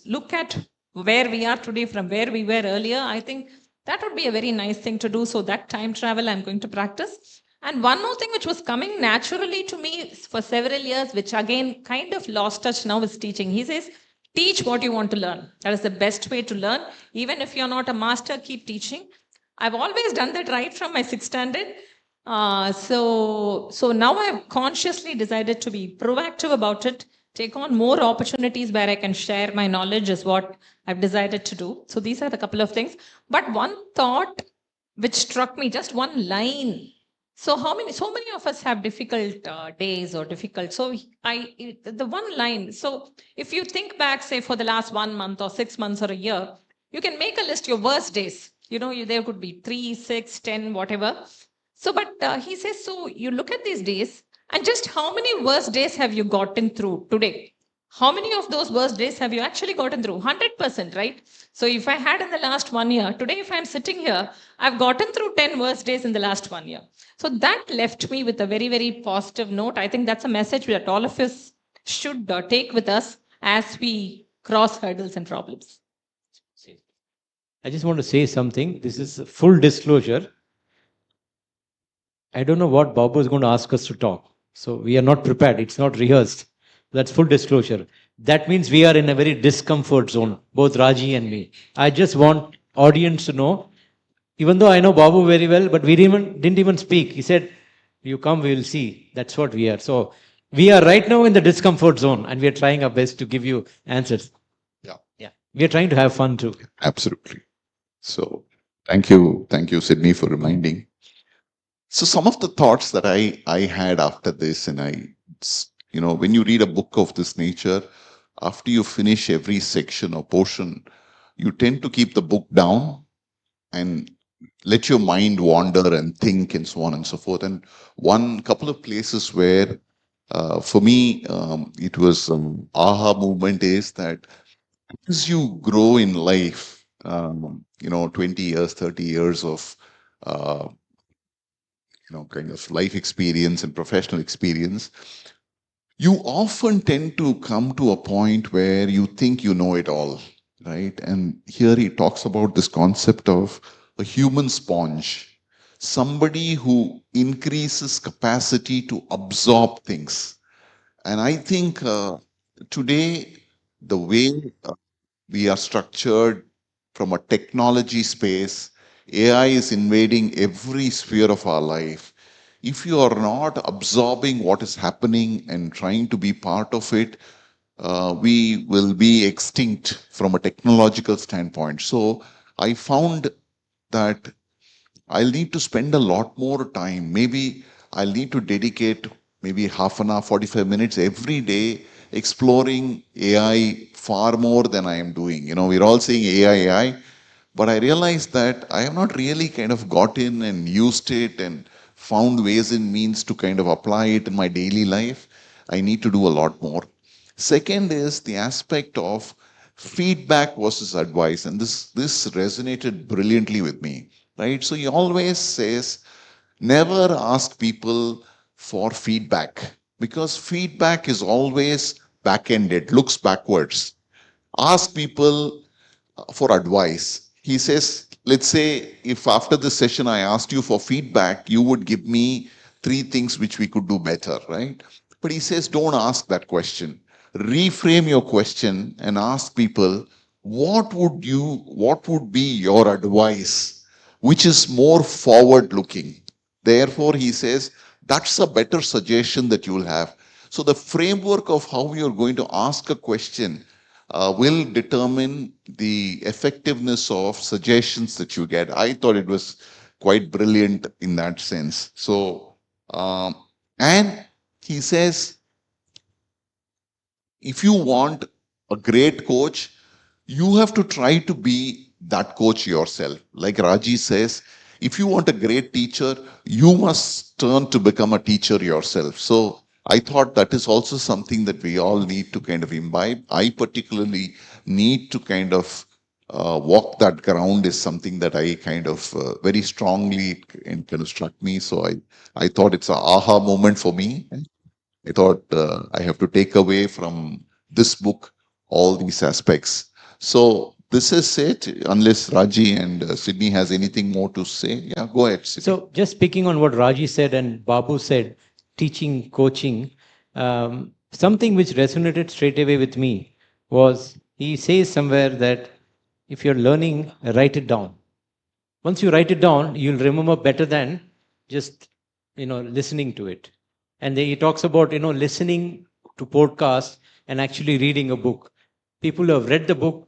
look at where we are today from where we were earlier, I think that would be a very nice thing to do. So that time travel I'm going to practice. And one more thing which was coming naturally to me for several years, which again kind of lost touch now, is teaching. He says, teach what you want to learn. That is the best way to learn. Even if you're not a master, keep teaching. I've always done that right from my 6th standard. So now I've consciously decided to be proactive about it, take on more opportunities where I can share my knowledge is what I've decided to do. So these are the couple of things. But one thought which struck me, just one line. So many of us have difficult days or difficult. So the one line. So if you think back, say for the last 1 month or 6 months or a year, you can make a list your worst days. There could be 3, 6, 10, whatever. So, but he says, so you look at these days and just how many worst days have you gotten through today? How many of those worst days have you actually gotten through? 100%, right? So if I had in the last 1 year, today if I'm sitting here, I've gotten through 10 worst days in the last 1 year. So that left me with a very, very positive note. I think that's a message that all of us should take with us as we cross hurdles and problems. I just want to say something. This is full disclosure. I don't know what Babu is going to ask us to talk. So we are not prepared. It's not rehearsed. That's full disclosure. That means we are in a very discomfort zone, both Rajee and me. I just want audience to know, even though I know Babu very well, but we didn't even speak. He said, you come, we will see. That's what we are. So we are right now in the discomfort zone and we are trying our best to give you answers. Yeah. We are trying to have fun too. Absolutely. So thank you, Sydney, for reminding. So some of the thoughts that I had after this, and when you read a book of this nature, after you finish every section or portion, you tend to keep the book down and let your mind wander and think and so on and so forth. And one couple of places where, for me, it was aha movement is that as you grow in life, 20 years, 30 years of kind of life experience and professional experience, you often tend to come to a point where you think you know it all, right? And here he talks about this concept of a human sponge, somebody who increases capacity to absorb things. And I think today, the way we are structured from a technology space, AI is invading every sphere of our life. If you are not absorbing what is happening and trying to be part of it, we will be extinct from a technological standpoint. So I found that I'll need to spend a lot more time. Maybe I'll need to dedicate maybe half an hour, 45 minutes every day exploring AI far more than I am doing. We're all saying AI, but I realized that I have not really kind of got in and used it and found ways and means to kind of apply it in my daily life. I need to do a lot more. Second is the aspect of feedback versus advice, and this resonated brilliantly with me, right? So he always says, never ask people for feedback because feedback is always back-ended, looks backwards. Ask people for advice. He says, let's say if after this session I asked you for feedback, you would give me 3 things which we could do better, right? But he says, don't ask that question. Reframe your question and ask people, what would be your advice, which is more forward looking? Therefore, he says, that's a better suggestion that you'll have. So the framework of how you're going to ask a question will determine the effectiveness of suggestions that you get. I thought it was quite brilliant in that sense. So, and he says, if you want a great coach, you have to try to be that coach yourself. Like Rajee says, if you want a great teacher, you must turn to become a teacher yourself. So I thought that is also something that we all need to kind of imbibe. I particularly need to kind of walk that ground is something that I kind of very strongly kind of struck me. So I thought it's an aha moment for me. I thought I have to take away from this book all these aspects. So this is it, unless Raji and Sydney has anything more to say. Yeah, go ahead, Sydney. So just speaking on what Raji said and Babu said, teaching, coaching, something which resonated straight away with me was he says somewhere that if you're learning, write it down. Once you write it down, you'll remember better than just listening to it. And then he talks about listening to podcasts and actually reading a book. People who have read the book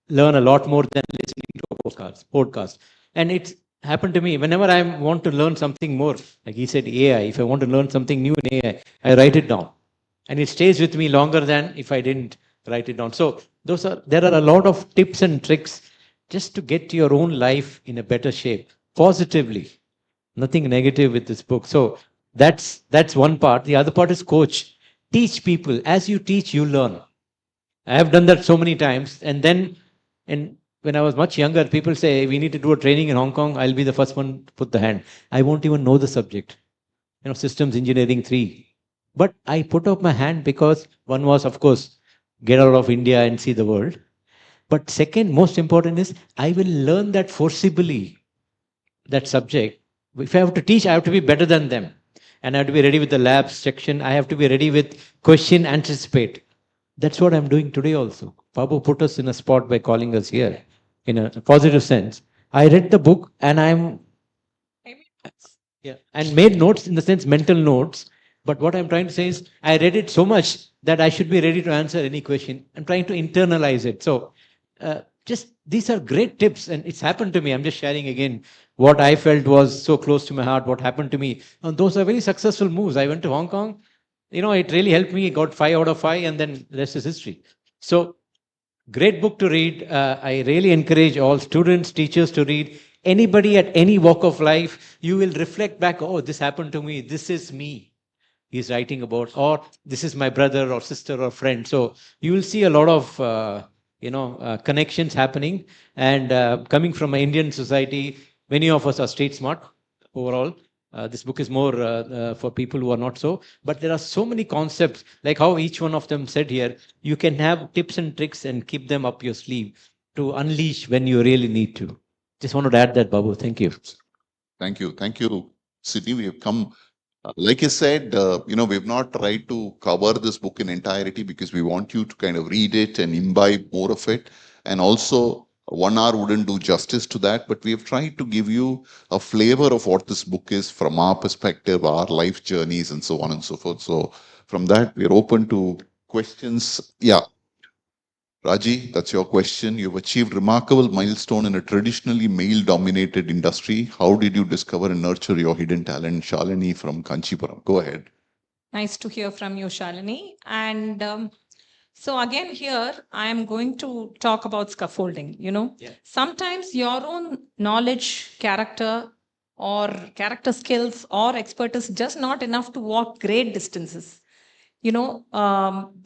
learn a lot more than listening to a podcast. And it's happened to me whenever I want to learn something more, like he said AI, if I want to learn something new in AI, I write it down. And it stays with me longer than if I didn't write it down. So there are a lot of tips and tricks just to get your own life in a better shape, positively. Nothing negative with this book. So that's one part. The other part is coach. Teach people. As you teach, you learn. I have done that so many times. And then when I was much younger, people say, we need to do a training in Hong Kong. I'll be the first one to put the hand. I won't even know the subject. Systems engineering 3. But I put up my hand because one was, of course, get out of India and see the world. But second, most important is, I will learn that forcibly, that subject. If I have to teach, I have to be better than them. And I have to be ready with the labs section. I have to be ready with question, anticipate. That's what I'm doing today also. Babu put us in a spot by calling us here in a positive sense. I read the book and and made notes, in the sense mental notes. But what I'm trying to say is, I read it so much that I should be ready to answer any question. I'm trying to internalize it. So just these are great tips, and it's happened to me. I'm just sharing again what I felt was so close to my heart, what happened to me. And those are very successful moves. I went to Hong Kong. It really helped me. Got 5 out of 5, and then the rest is history. So great book to read. I really encourage all students, teachers to read. Anybody at any walk of life, you will reflect back, oh, this happened to me. This is me he's writing about, or this is my brother or sister or friend. So you will see a lot of connections happening. And coming from an Indian society, many of us are street smart overall. This book is more for people who are not so. But there are so many concepts, like how each one of them said here, you can have tips and tricks and keep them up your sleeve to unleash when you really need to. Just wanted to add that, Babu. Thank you. Thank you, Sydney. We have come, like I said, we've not tried to cover this book in entirety because we want you to kind of read it and imbibe more of it. And also, 1 hour wouldn't do justice to that, but we have tried to give you a flavor of what this book is from our perspective, our life journeys, and so on and so forth. So from that, we're open to questions. Yeah. Rajee, that's your question. You've achieved remarkable milestone in a traditionally male-dominated industry. How did you discover and nurture your hidden talent? Shalini from Kanchipuram. Go ahead. Nice to hear from you, Shalini. And so again, here I am going to talk about scaffolding. Sometimes your own knowledge, character, or character skills or expertise just not enough to walk great distances. The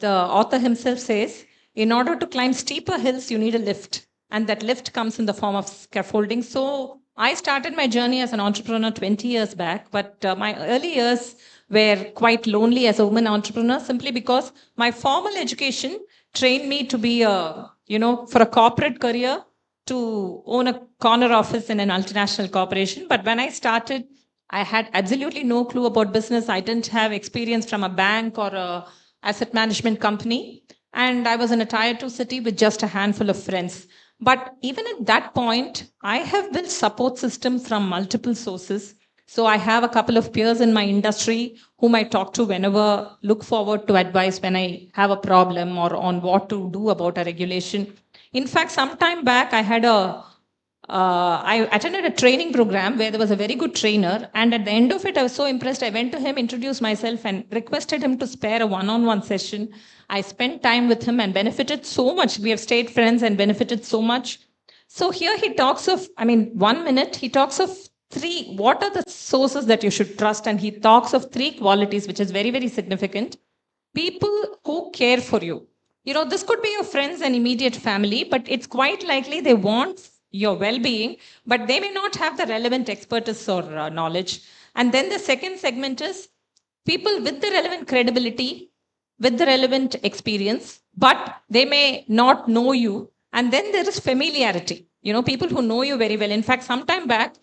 author himself says, in order to climb steeper hills, you need a lift. And that lift comes in the form of scaffolding. So I started my journey as an entrepreneur 20 years back, but my early years were quite lonely as a woman entrepreneur simply because my formal education trained me to be for a corporate career, to own a corner office in an multinational corporation. But when I started, I had absolutely no clue about business. I didn't have experience from a bank or a asset management company. And I was in a tier 2 city with just a handful of friends. But even at that point, I have built support systems from multiple sources. So I have a couple of peers in my industry whom I talk to whenever, look forward to advice when I have a problem or on what to do about a regulation. In fact, some time back, I attended a training program where there was a very good trainer. And at the end of it, I was so impressed. I went to him, introduced myself, and requested him to spare a one-on-one session. I spent time with him and benefited so much. We have stayed friends and benefited so much. So here he talks of, 1 minute, he talks of what are the sources that you should trust? And he talks of 3 qualities, which is very, very significant. People who care for you. This could be your friends and immediate family, but it's quite likely they want your well-being, but they may not have the relevant expertise or knowledge. And then the second segment is people with the relevant credibility, with the relevant experience, but they may not know you. And then there is familiarity, people who know you very well. In fact, some time back,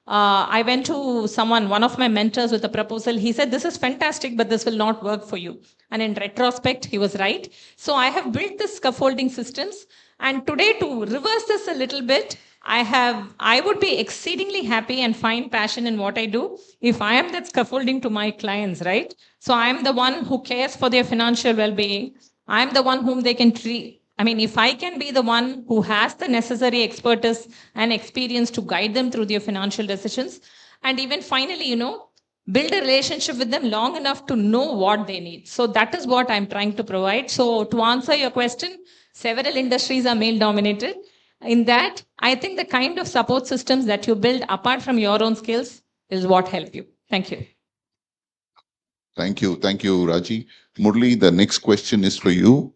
I went to one of my mentors with a proposal. He said, this is fantastic, but this will not work for you. And in retrospect, he was right. So I have built the scaffolding systems. And today, to reverse this a little bit, I would be exceedingly happy and find passion in what I do if I am that scaffolding to my clients, right? So I am the one who cares for their financial well-being. I am the one whom they can treat. If I can be the one who has the necessary expertise and experience to guide them through their financial decisions, and even finally, build a relationship with them long enough to know what they need. So that is what I'm trying to provide. So to answer your question, several industries are male dominated. In that, I think the kind of support systems that you build apart from your own skills is what help you. Thank you. Thank you, Rajee. Murali, the next question is for you.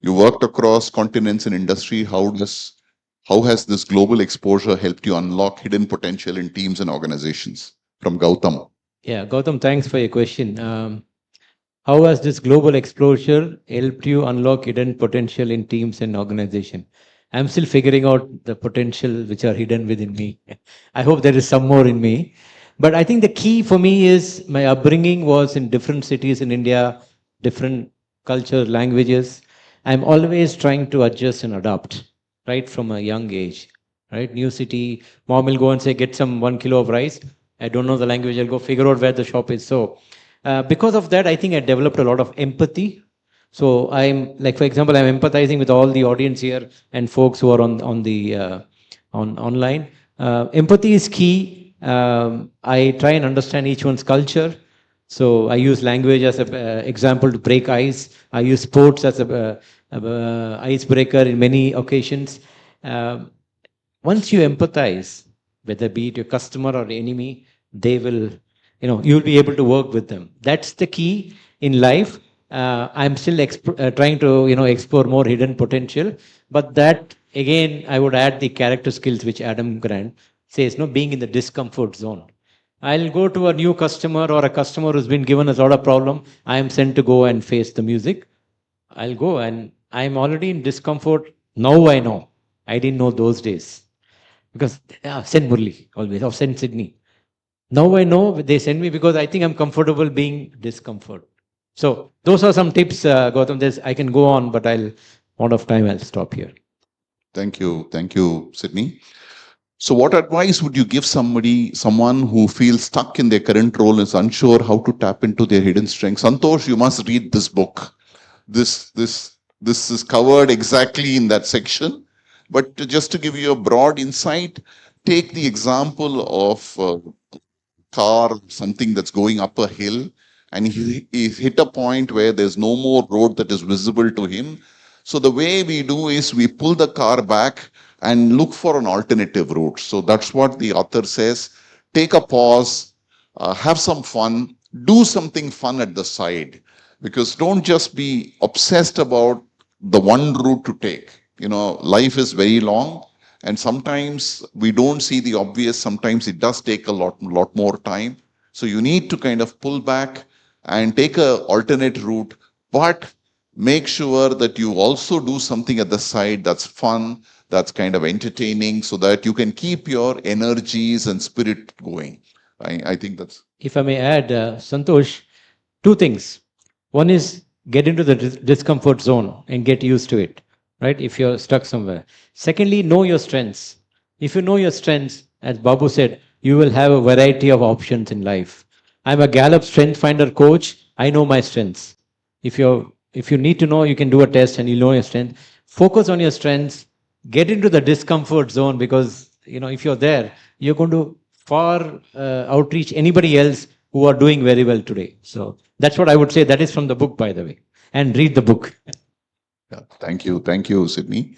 You worked across continents and industry. How has this global exposure helped you unlock hidden potential in teams and organizations? From Gautam. Yeah, Gautam, thanks for your question. How has this global exposure helped you unlock hidden potential in teams and organization? I'm still figuring out the potential which are hidden within me. I hope there is some more in me. But I think the key for me is my upbringing was in different cities in India, different culture, languages. I'm always trying to adjust and adapt, right, from a young age, right? New city, mom will go and say, get some 1 kilo of rice. I don't know the language, I'll go figure out where the shop is. So because of that, I think I developed a lot of empathy. So I'm, like, for example, I'm empathizing with all the audience here and folks who are online. Empathy is key. I try and understand each one's culture. So I use language as an example to break ice. I use sports as a icebreaker in many occasions. Once you empathize, whether be it your customer or enemy, they will, you'll be able to work with them. That's the key in life. I'm still trying to, explore more hidden potential. But that, again, I would add the character skills which Adam Grant says, being in the discomfort zone. I'll go to a new customer or a customer who's been given a lot of problem. I am sent to go and face the music. I'll go and I'm already in discomfort. Now I know. I didn't know those days. Because send Murali always, or send Sydney. Now I know they send me because I think I'm comfortable being discomfort. So those are some tips, Gautam. I can go on, but out of time, I'll stop here. Thank you, Sydney. So what advice would you give someone who feels stuck in their current role and is unsure how to tap into their hidden strengths? Santosh, you must read this book. this is covered exactly in that section. But just to give you a broad insight, take the example of car, something that's going up a hill, and he hit a point where there's no more road that is visible to him. So the way we do is we pull the car back and look for an alternative route. So that's what the author says. Take a pause, have some fun, do something fun at the side, because don't just be obsessed about the one route to take. You know, life is very long, and sometimes we don't see the obvious. Sometimes it does take a lot more time. So you need to kind of pull back and take a alternate route, but make sure that you also do something at the side that's fun, that's kind of entertaining, so that you can keep your energies and spirit going. I think that's. If I may add, Santosh, two things. One is get into the discomfort zone and get used to it, right? If you're stuck somewhere. Secondly, know your strengths. If you know your strengths, as Babu said, you will have a variety of options in life. I'm a Gallup Strength Finder coach. I know my strengths. If you need to know, you can do a test and you know your strength. Focus on your strengths. Get into the discomfort zone, because if you're there, you're going to far outreach anybody else who are doing very well today. So that's what I would say. That is from the book, by the way. And read the book. Yeah, thank you, Sydney.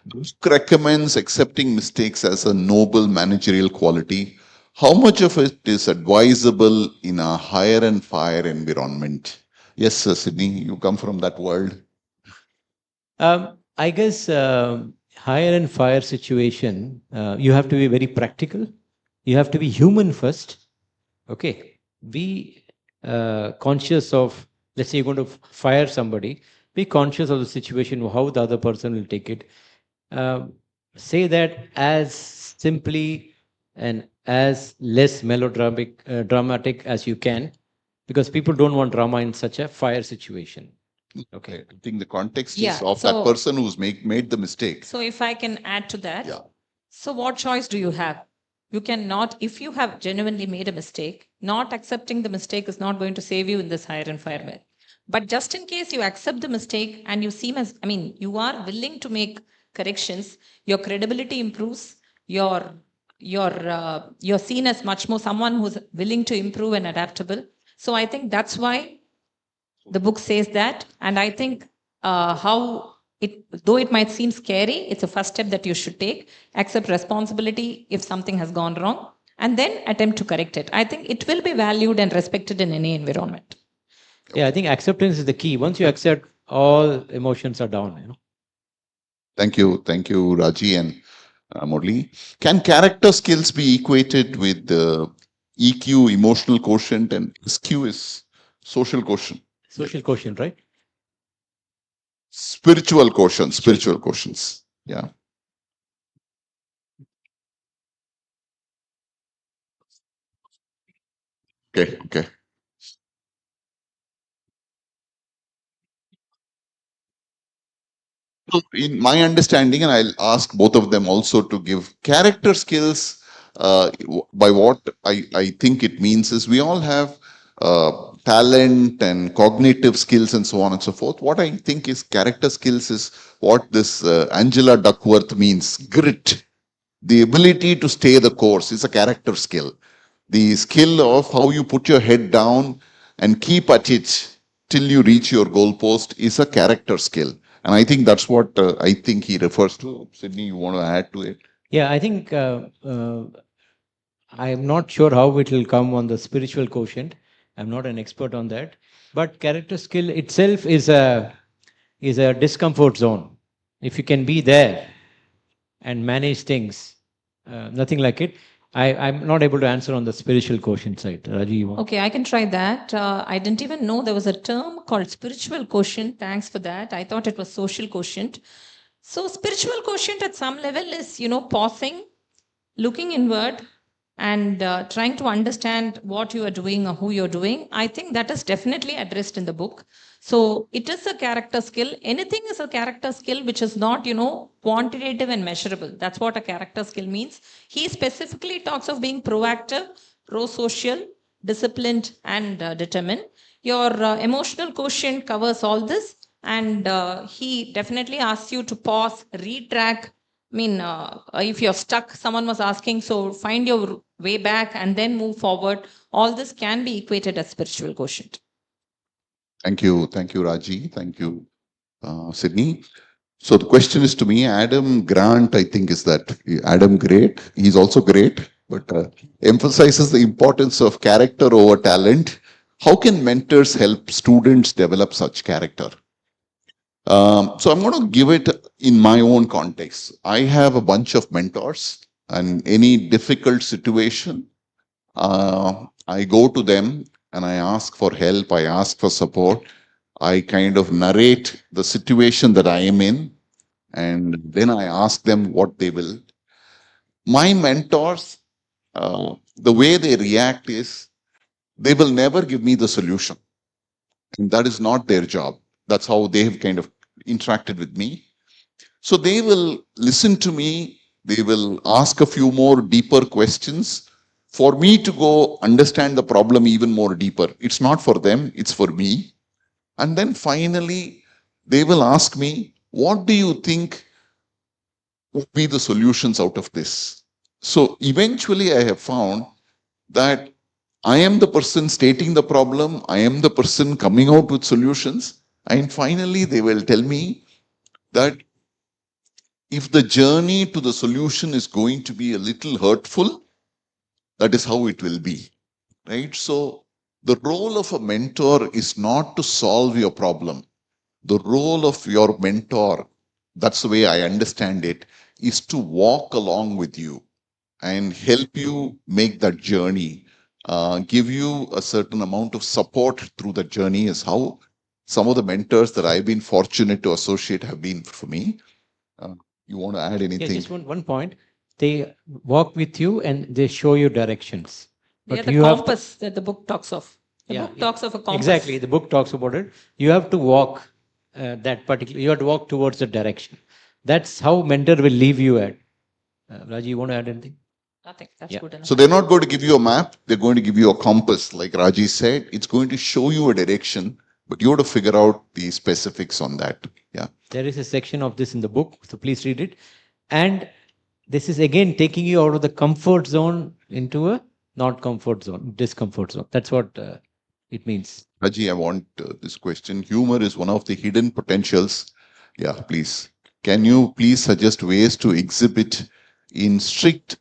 The book recommends accepting mistakes as a noble managerial quality. How much of it is advisable in a hire and fire environment? Yes, sir, Sydney, you come from that world. I guess hire and fire situation, you have to be very practical. You have to be human first. Okay. Be conscious of, let's say you're going to fire somebody, be conscious of the situation, how the other person will take it. Say that as simply and as less dramatic as you can, because people don't want drama in such a fire situation. Okay. I think the context Yeah, is of so- that person who's made the mistake. So if I can add to that. Yeah. So what choice do you have? You cannot, if you have genuinely made a mistake, not accepting the mistake is not going to save you in this hire and fire well. But just in case you accept the mistake and you seem as, you are willing to make corrections, your credibility improves, you're seen as much more someone who's willing to improve and adaptable. So I think that's why the book says that. And I think though it might seem scary, it's a first step that you should take. Accept responsibility if something has gone wrong, and then attempt to correct it. I think it will be valued and respected in any environment. Yeah, I think acceptance is the key. Once you accept, all emotions are down. Thank you, Rajee and Murali. Can character skills be equated with EQ, emotional quotient, and SQ is social quotient? Social quotient, right? Spiritual quotients. Yeah. Okay. So in my understanding, and I'll ask both of them also to give character skills. By what I think it means is we all have talent and cognitive skills and so on and so forth. What I think is character skills is what this Angela Duckworth means: grit. The ability to stay the course is a character skill. The skill of how you put your head down and keep at it till you reach your goalpost is a character skill. And I think that's what I think he refers to. Sydney, you want to add to it? Yeah, I think I am not sure how it will come on the spiritual quotient. I'm not an expert on that. But character skill itself is a discomfort zone. If you can be there and manage things, nothing like it. I'm not able to answer on the spiritual quotient side. Rajee, you want? Okay, I can try that. I didn't even know there was a term called spiritual quotient. Thanks for that. I thought it was social quotient. So spiritual quotient at some level is, pausing, looking inward, and trying to understand what you are doing or who you're doing. I think that is definitely addressed in the book. So it is a character skill. Anything is a character skill which is not, quantitative and measurable. That's what a character skill means. He specifically talks of being proactive, pro-social, disciplined, and determined. Your emotional quotient covers all this. And he definitely asks you to pause, retrack. I mean, if you're stuck, someone was asking, so find your way back and then move forward. All this can be equated as spiritual quotient. Thank you, Rajee. Thank you, Sydney. So the question is to me, Adam Grant, I think, is that Adam great? He's also great, but emphasizes the importance of character over talent. How can mentors help students develop such character? So I'm going to give it in my own context. I have a bunch of mentors, and any difficult situation, I go to them and I ask for help. I ask for support. I kind of narrate the situation that I am in, and then I ask them what they will. My mentors, the way they react is they will never give me the solution, and that is not their job. That's how they have kind of interacted with me. So they will listen to me. They will ask a few more deeper questions for me to go understand the problem even more deeper. It's not for them, it's for me. And then finally, they will ask me, what do you think would be the solutions out of this? So eventually I have found that I am the person stating the problem. I am the person coming out with solutions. And finally, they will tell me that if the journey to the solution is going to be a little hurtful, that is how it will be, right? So the role of a mentor is not to solve your problem. The role of your mentor, that's the way I understand it, is to walk along with you and help you make that journey, give you a certain amount of support through the journey, is how some of the mentors that I've been fortunate to associate have been for me. You want to add anything? Yeah, just one point. They walk with you and they show you directions. They are But the you have to, compass that the book talks of. The book talks of a compass. exactly, the book talks about it. You have to walk that particular, you have to walk towards the direction. That's how mentor will leave you at. Rajee, you want to add anything? Nothing. That's Yeah. good enough. So they're not going to give you a map. They're going to give you a compass. Like Raji said, it's going to show you a direction, but you have to figure out the specifics on that. Yeah. There is a section of this in the book, so please read it. And this is again taking you out of the comfort zone into a not comfort zone, discomfort zone. That's what it means. Raji, I want this question. Humor is one of the hidden potentials. Yeah, please. Can you please suggest ways to exhibit in strict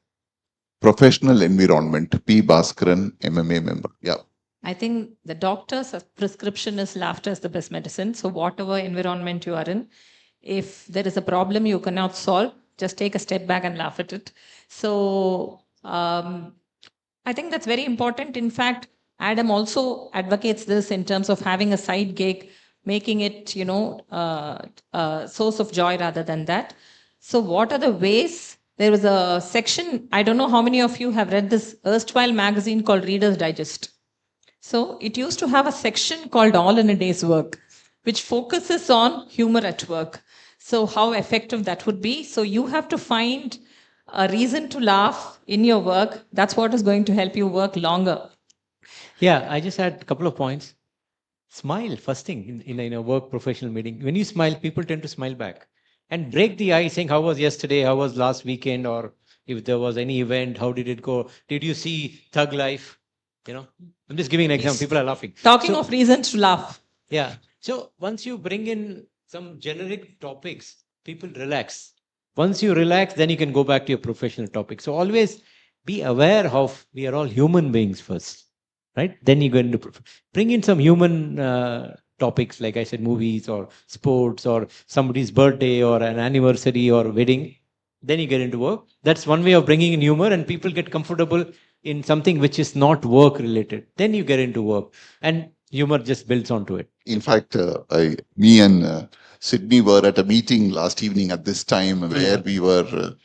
professional environment? P. Bhaskaran, MMA member. Yeah. I think the doctor's prescription is laughter is the best medicine. So whatever environment you are in, if there is a problem you cannot solve, just take a step back and laugh at it. So I think that's very important. In fact, Adam also advocates this in terms of having a side gig, making it, a source of joy rather than that. So what are the ways? There was a section, I don't know how many of you have read this erstwhile magazine called Reader's Digest. So it used to have a section called All in a Day's Work, which focuses on humor at work. So how effective that would be. So you have to find a reason to laugh in your work. That's what is going to help you work longer. Yeah, I just had a couple of points. Smile, first thing in a work professional meeting. When you smile, people tend to smile back. And break the ice saying, how was yesterday? How was last weekend? Or if there was any event, how did it go? Did you see Thug Life? I'm just giving an example. People are laughing. Talking of reasons to laugh. Yeah. So once you bring in some generic topics, people relax. Once you relax, then you can go back to your professional topic. So always be aware of we are all human beings first, right? Then you go into bring in some human topics, like I said, movies or sports or somebody's birthday or an anniversary or wedding. Then you get into work. That's one way of bringing in humor, and people get comfortable in something which is not work related. Then you get into work, and humor just builds onto it. In fact, me and Sydney were at a meeting last evening at this time where we were,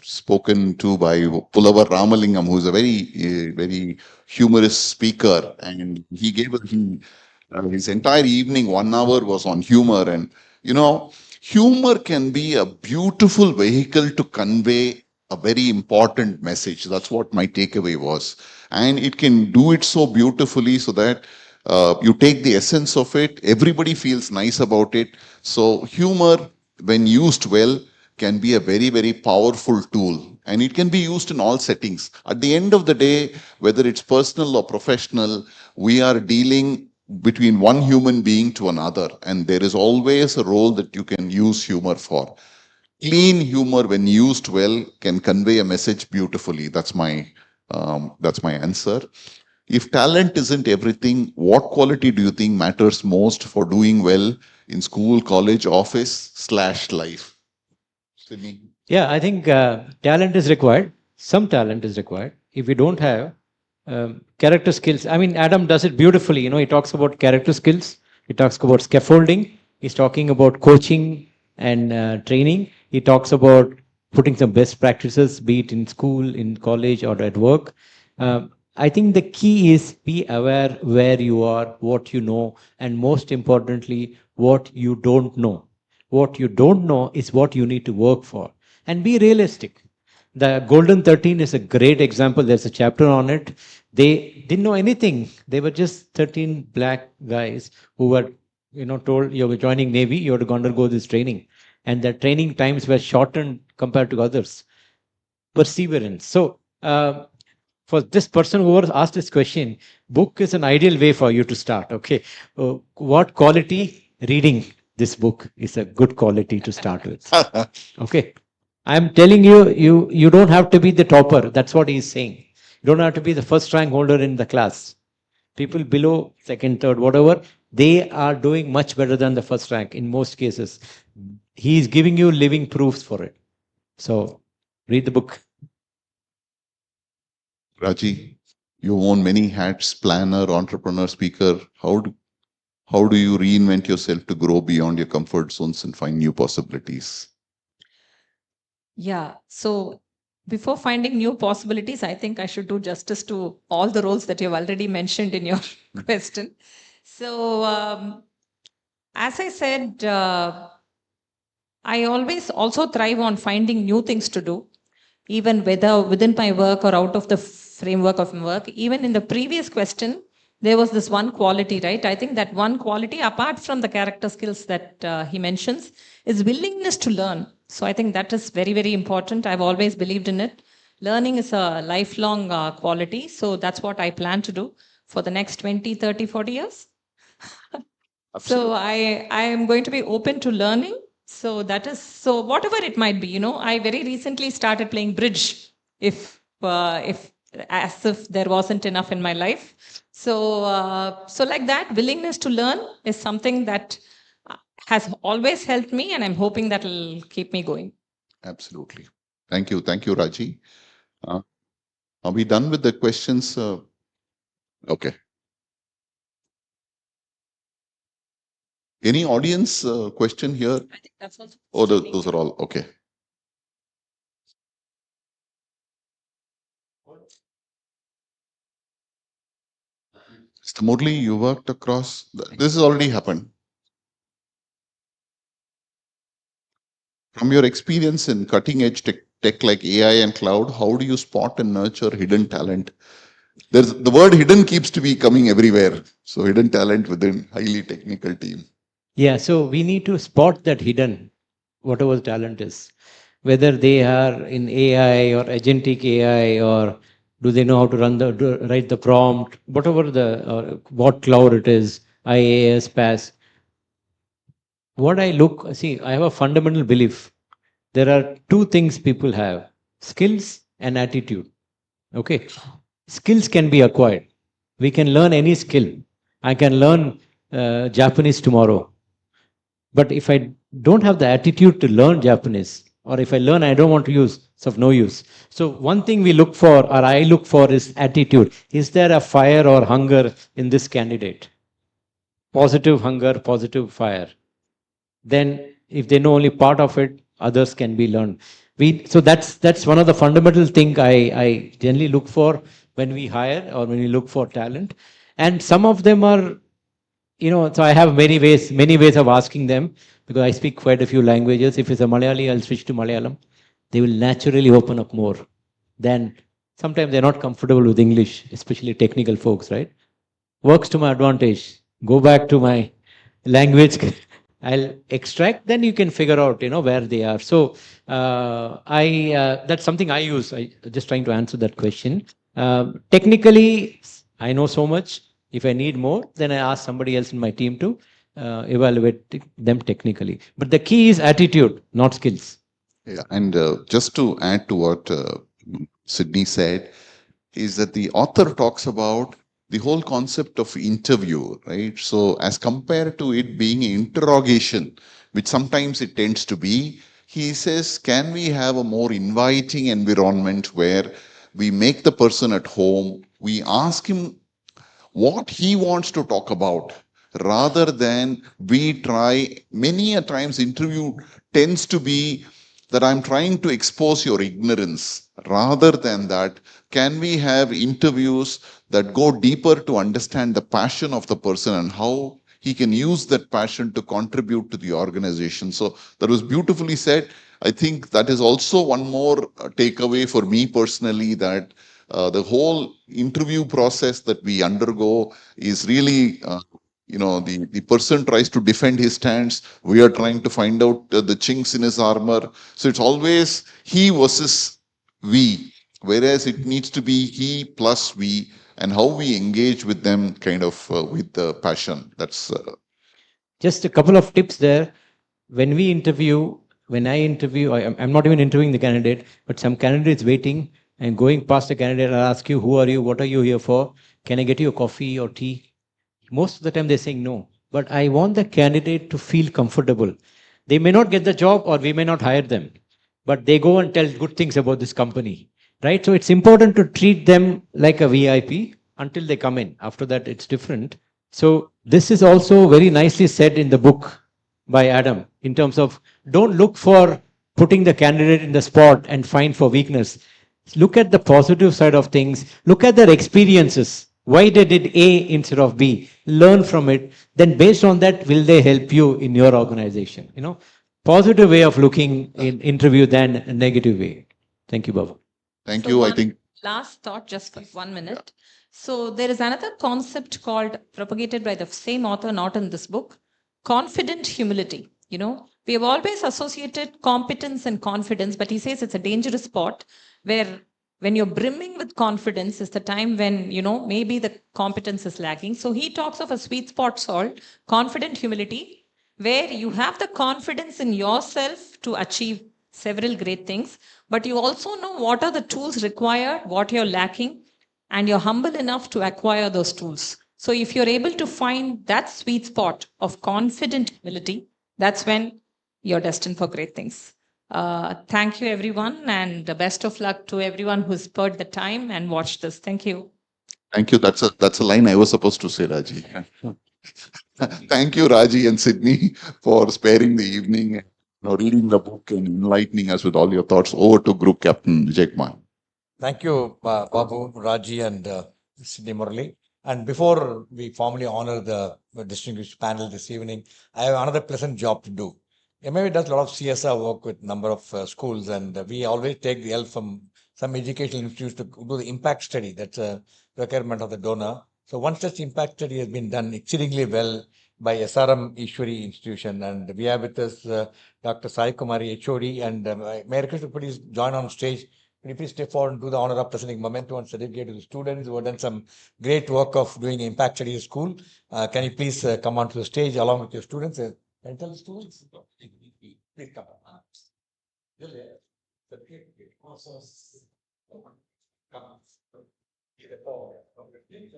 spoken to by Pulavar Ramalingam, who's a very humorous speaker, and he gave his entire evening, 1 hour was on humor. And, humor can be a beautiful vehicle to convey a very important message. That's what my takeaway was. And it can do it so beautifully so that You take the essence of it, everybody feels nice about it. So humor, when used well, can be a very, very powerful tool. And it can be used in all settings. At the end of the day, whether it's personal or professional, we are dealing between one human being to another. And there is always a role that you can use humor for. Clean humor, when used well, can convey a message beautifully. That's my answer. If talent isn't everything, what quality do you think matters most for doing well in school, college, office / life? Sydney? Yeah, I think talent is required. Some talent is required. If we don't have character skills, I mean, Adam does it beautifully. He talks about character skills. He talks about scaffolding. He's talking about coaching and training. He talks about putting some best practices, be it in school, in college, or at work. I think the key is be aware where you are, what you know, and most importantly, what you don't know. What you don't know is what you need to work for. And be realistic. The Golden 13 is a great example. There's a chapter on it. They didn't know anything. They were just 13 black guys who were, told you're joining Navy, you have to undergo this training. And the training times were shortened compared to others. Perseverance. So, for this person who was asked this question, book is an ideal way for you to start. Okay. What quality? Reading this book is a good quality to start with. Okay. I'm telling you, you don't have to be the topper. That's what he's saying. You don't have to be the first rank holder in the class. People below second, third, whatever, they are doing much better than the first rank in most cases. He's giving you living proofs for it. So read the book. Rajee, you own many hats, planner, entrepreneur, speaker. How do you reinvent yourself to grow beyond your comfort zones and find new possibilities? Yeah. So before finding new possibilities, I think I should do justice to all the roles that you've already mentioned in your question. So, as I said, I always also thrive on finding new things to do, even whether within my work or out of the framework of my work. Even in the previous question, there was this one quality, right? I think that one quality, apart from the character skills that he mentions, is willingness to learn. So I think that is very, very important. I've always believed in it. Learning is a lifelong quality. So that's what I plan to do for the next 20, 30, 40 years. So I am going to be open to learning. So that is, so whatever it might be, I very recently started playing bridge, if as if there wasn't enough in my life. So like that, willingness to learn is something that has always helped me, and I'm hoping that will keep me going. Absolutely. Thank you, Rajee. Are we done with the questions? Okay. Any audience question here? I think that's also. Oh, those are all okay. Mr. Murali, you worked across. This has already happened. From your experience in cutting edge tech like AI and cloud, how do you spot and nurture hidden talent? The word hidden keeps to be coming everywhere. So hidden talent within highly technical team. Yeah, so we need to spot that hidden, whatever the talent is, whether they are in AI or agentic AI, or do they know how to write the prompt, whatever what cloud it is, IaaS, PaaS. What I I have a fundamental belief. There are two things people have: skills and attitude. Okay, skills can be acquired. We can learn any skill. I can learn Japanese tomorrow. But if I don't have the attitude to learn Japanese, or if I learn, I don't want to use, it's of no use. So one thing we look for, or I look for, is attitude. Is there a fire or hunger in this candidate? Positive hunger, positive fire. Then if they know only part of it, others can be learned. So that's one of the fundamental thing I generally look for when we hire or when we look for talent. And some of them are, so I have many ways of asking them, because I speak quite a few languages. If it's a Malayali, I'll switch to Malayalam. They will naturally open up more than sometimes they're not comfortable with English, especially technical folks, right? works to my advantage. Go back to my language. I'll extract, then you can figure out, where they are. So that's something I use. I just trying to answer that question. Technically, I know so much. If I need more, then I ask somebody else in my team to evaluate them technically. But the key is attitude, not skills. Yeah, and just to add to what Sydney said, is that the author talks about the whole concept of interview, right? So as compared to it being an interrogation, which sometimes it tends to be, he says, can we have a more inviting environment where we make the person at home, we ask him what he wants to talk about, rather than we try, many a times interview tends to be that I'm trying to expose your ignorance. Rather than that, can we have interviews that go deeper to understand the passion of the person and how he can use that passion to contribute to the organization? So that was beautifully said. I think that is also one more takeaway for me personally, that the whole interview process that we undergo is really the person tries to defend his stance. We are trying to find out the chinks in his armor. So it's always he versus we, whereas it needs to be he plus we, and how we engage with them kind of with the passion. That's Just a couple of tips there. When we interview, when I interview, I'm not even interviewing the candidate, but some candidates waiting and going past the candidate, I'll ask you, who are you? What are you here for? Can I get you a coffee or tea? Most of the time they're saying no. But I want the candidate to feel comfortable. They may not get the job or we may not hire them, but they go and tell good things about this company, right? So it's important to treat them like a VIP until they come in. After that, it's different. So this is also very nicely said in the book by Adam in terms of don't look for putting the candidate in the spot and find for weakness. Look at the positive side of things. Look at their experiences. Why they did A instead of B? Learn from it. Then based on that, will they help you in your organization? Positive way of looking in interview than a negative way. Thank you, Babu. thank So you. I one think last thought, just for 1 minute. So there is another concept called, propagated by the same author, not in this book, confident humility. We have always associated competence and confidence, but he says it's a dangerous spot where when you're brimming with confidence is the time when, maybe the competence is lacking. So he talks of a sweet spot called confident humility, where you have the confidence in yourself to achieve several great things, but you also know what are the tools required, what you're lacking, and you're humble enough to acquire those tools. So if you're able to find that sweet spot of confident humility, that's when you're destined for great things. Thank you, everyone, and the best of luck to everyone who's spurred the time and watched this. Thank you. Thank you. That's a line I was supposed to say, Rajee. Thank you, Rajee and Sydney, for sparing the evening, reading the book and enlightening us with all your thoughts. Over to Group Captain Vijay Kumar. Thank you, Babu, Raji, and Sydney Murali. And before we formally honor the distinguished panel this evening, I have another pleasant job to do. MMA does a lot of CSR work with a number of schools, and we always take the help from some educational institutes to do the impact study. That's a requirement of the donor. So one such impact study has been done exceedingly well by SRM Ishwari Institution, and we have with us Dr. Sai Kumari, HOD, and may I request you please join on stage. Can you please step forward and do the honor of presenting memento and certificate to the students who have done some great work of doing impact study at school? Can you please come onto the stage along with your students? Can you tell the students? Please come on. Come on. Ladies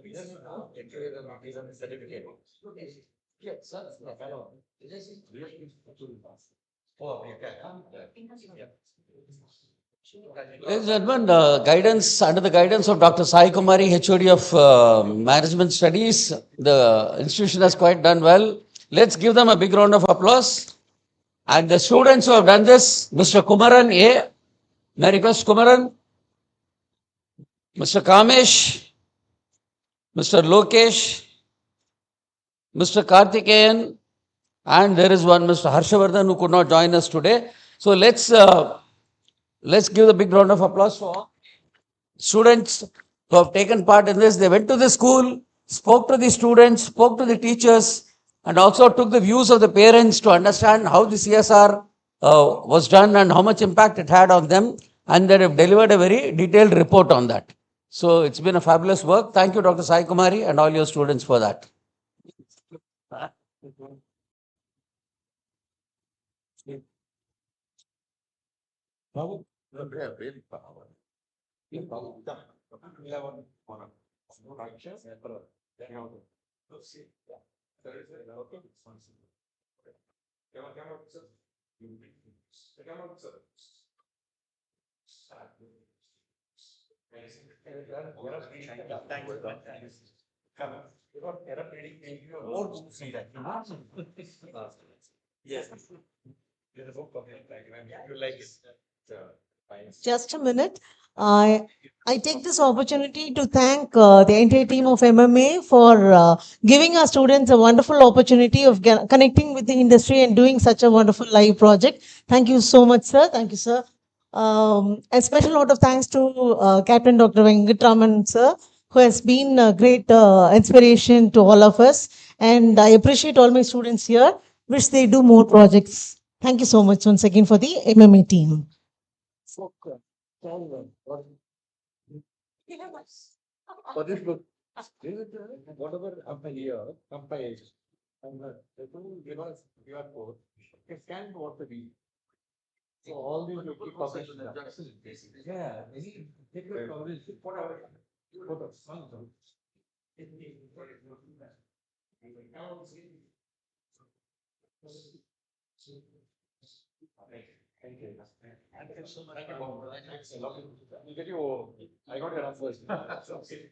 and gentlemen, under the guidance of Dr. Sai Kumari, HOD of Management Studies, the institution has quite done well. Let's give them a big round of applause. And the students who have done this, Mr. Kumaran A. May I request Kumaran? Mr. Kamesh, Mr. Lokesh, Mr. Karthikeyan, and there is one Mr. Harshavardhan who could not join us today. So let's give a big round of applause for students who have taken part in this. They went to the school, spoke to the students, spoke to the teachers, and also took the views of the parents to understand how the CSR was done and how much impact it had on them. And they have delivered a very detailed report on that. So it's been a fabulous work. Thank you, Dr. Sai Kumari, and all your students for that. Just a minute. I take this opportunity to thank the entire team of MMA for giving our students a wonderful opportunity of connecting with the industry and doing such a wonderful live project. Thank you so much, sir. Thank you, sir. A special note of thanks to Captain Dr. Venkatraman, sir, who has been a great inspiration to all of us. And I appreciate all my students here. Wish they do more projects. Thank you so much once again for the MMA team. For this book, whatever compiled, and give us QR code, you can what to be. So all these will keep published. Yeah, take your coverage, whatever. Photos. Thank you. Thank you so much. Thank you, Bob. Thanks a lot. We'll get you. I got your answers. Okay.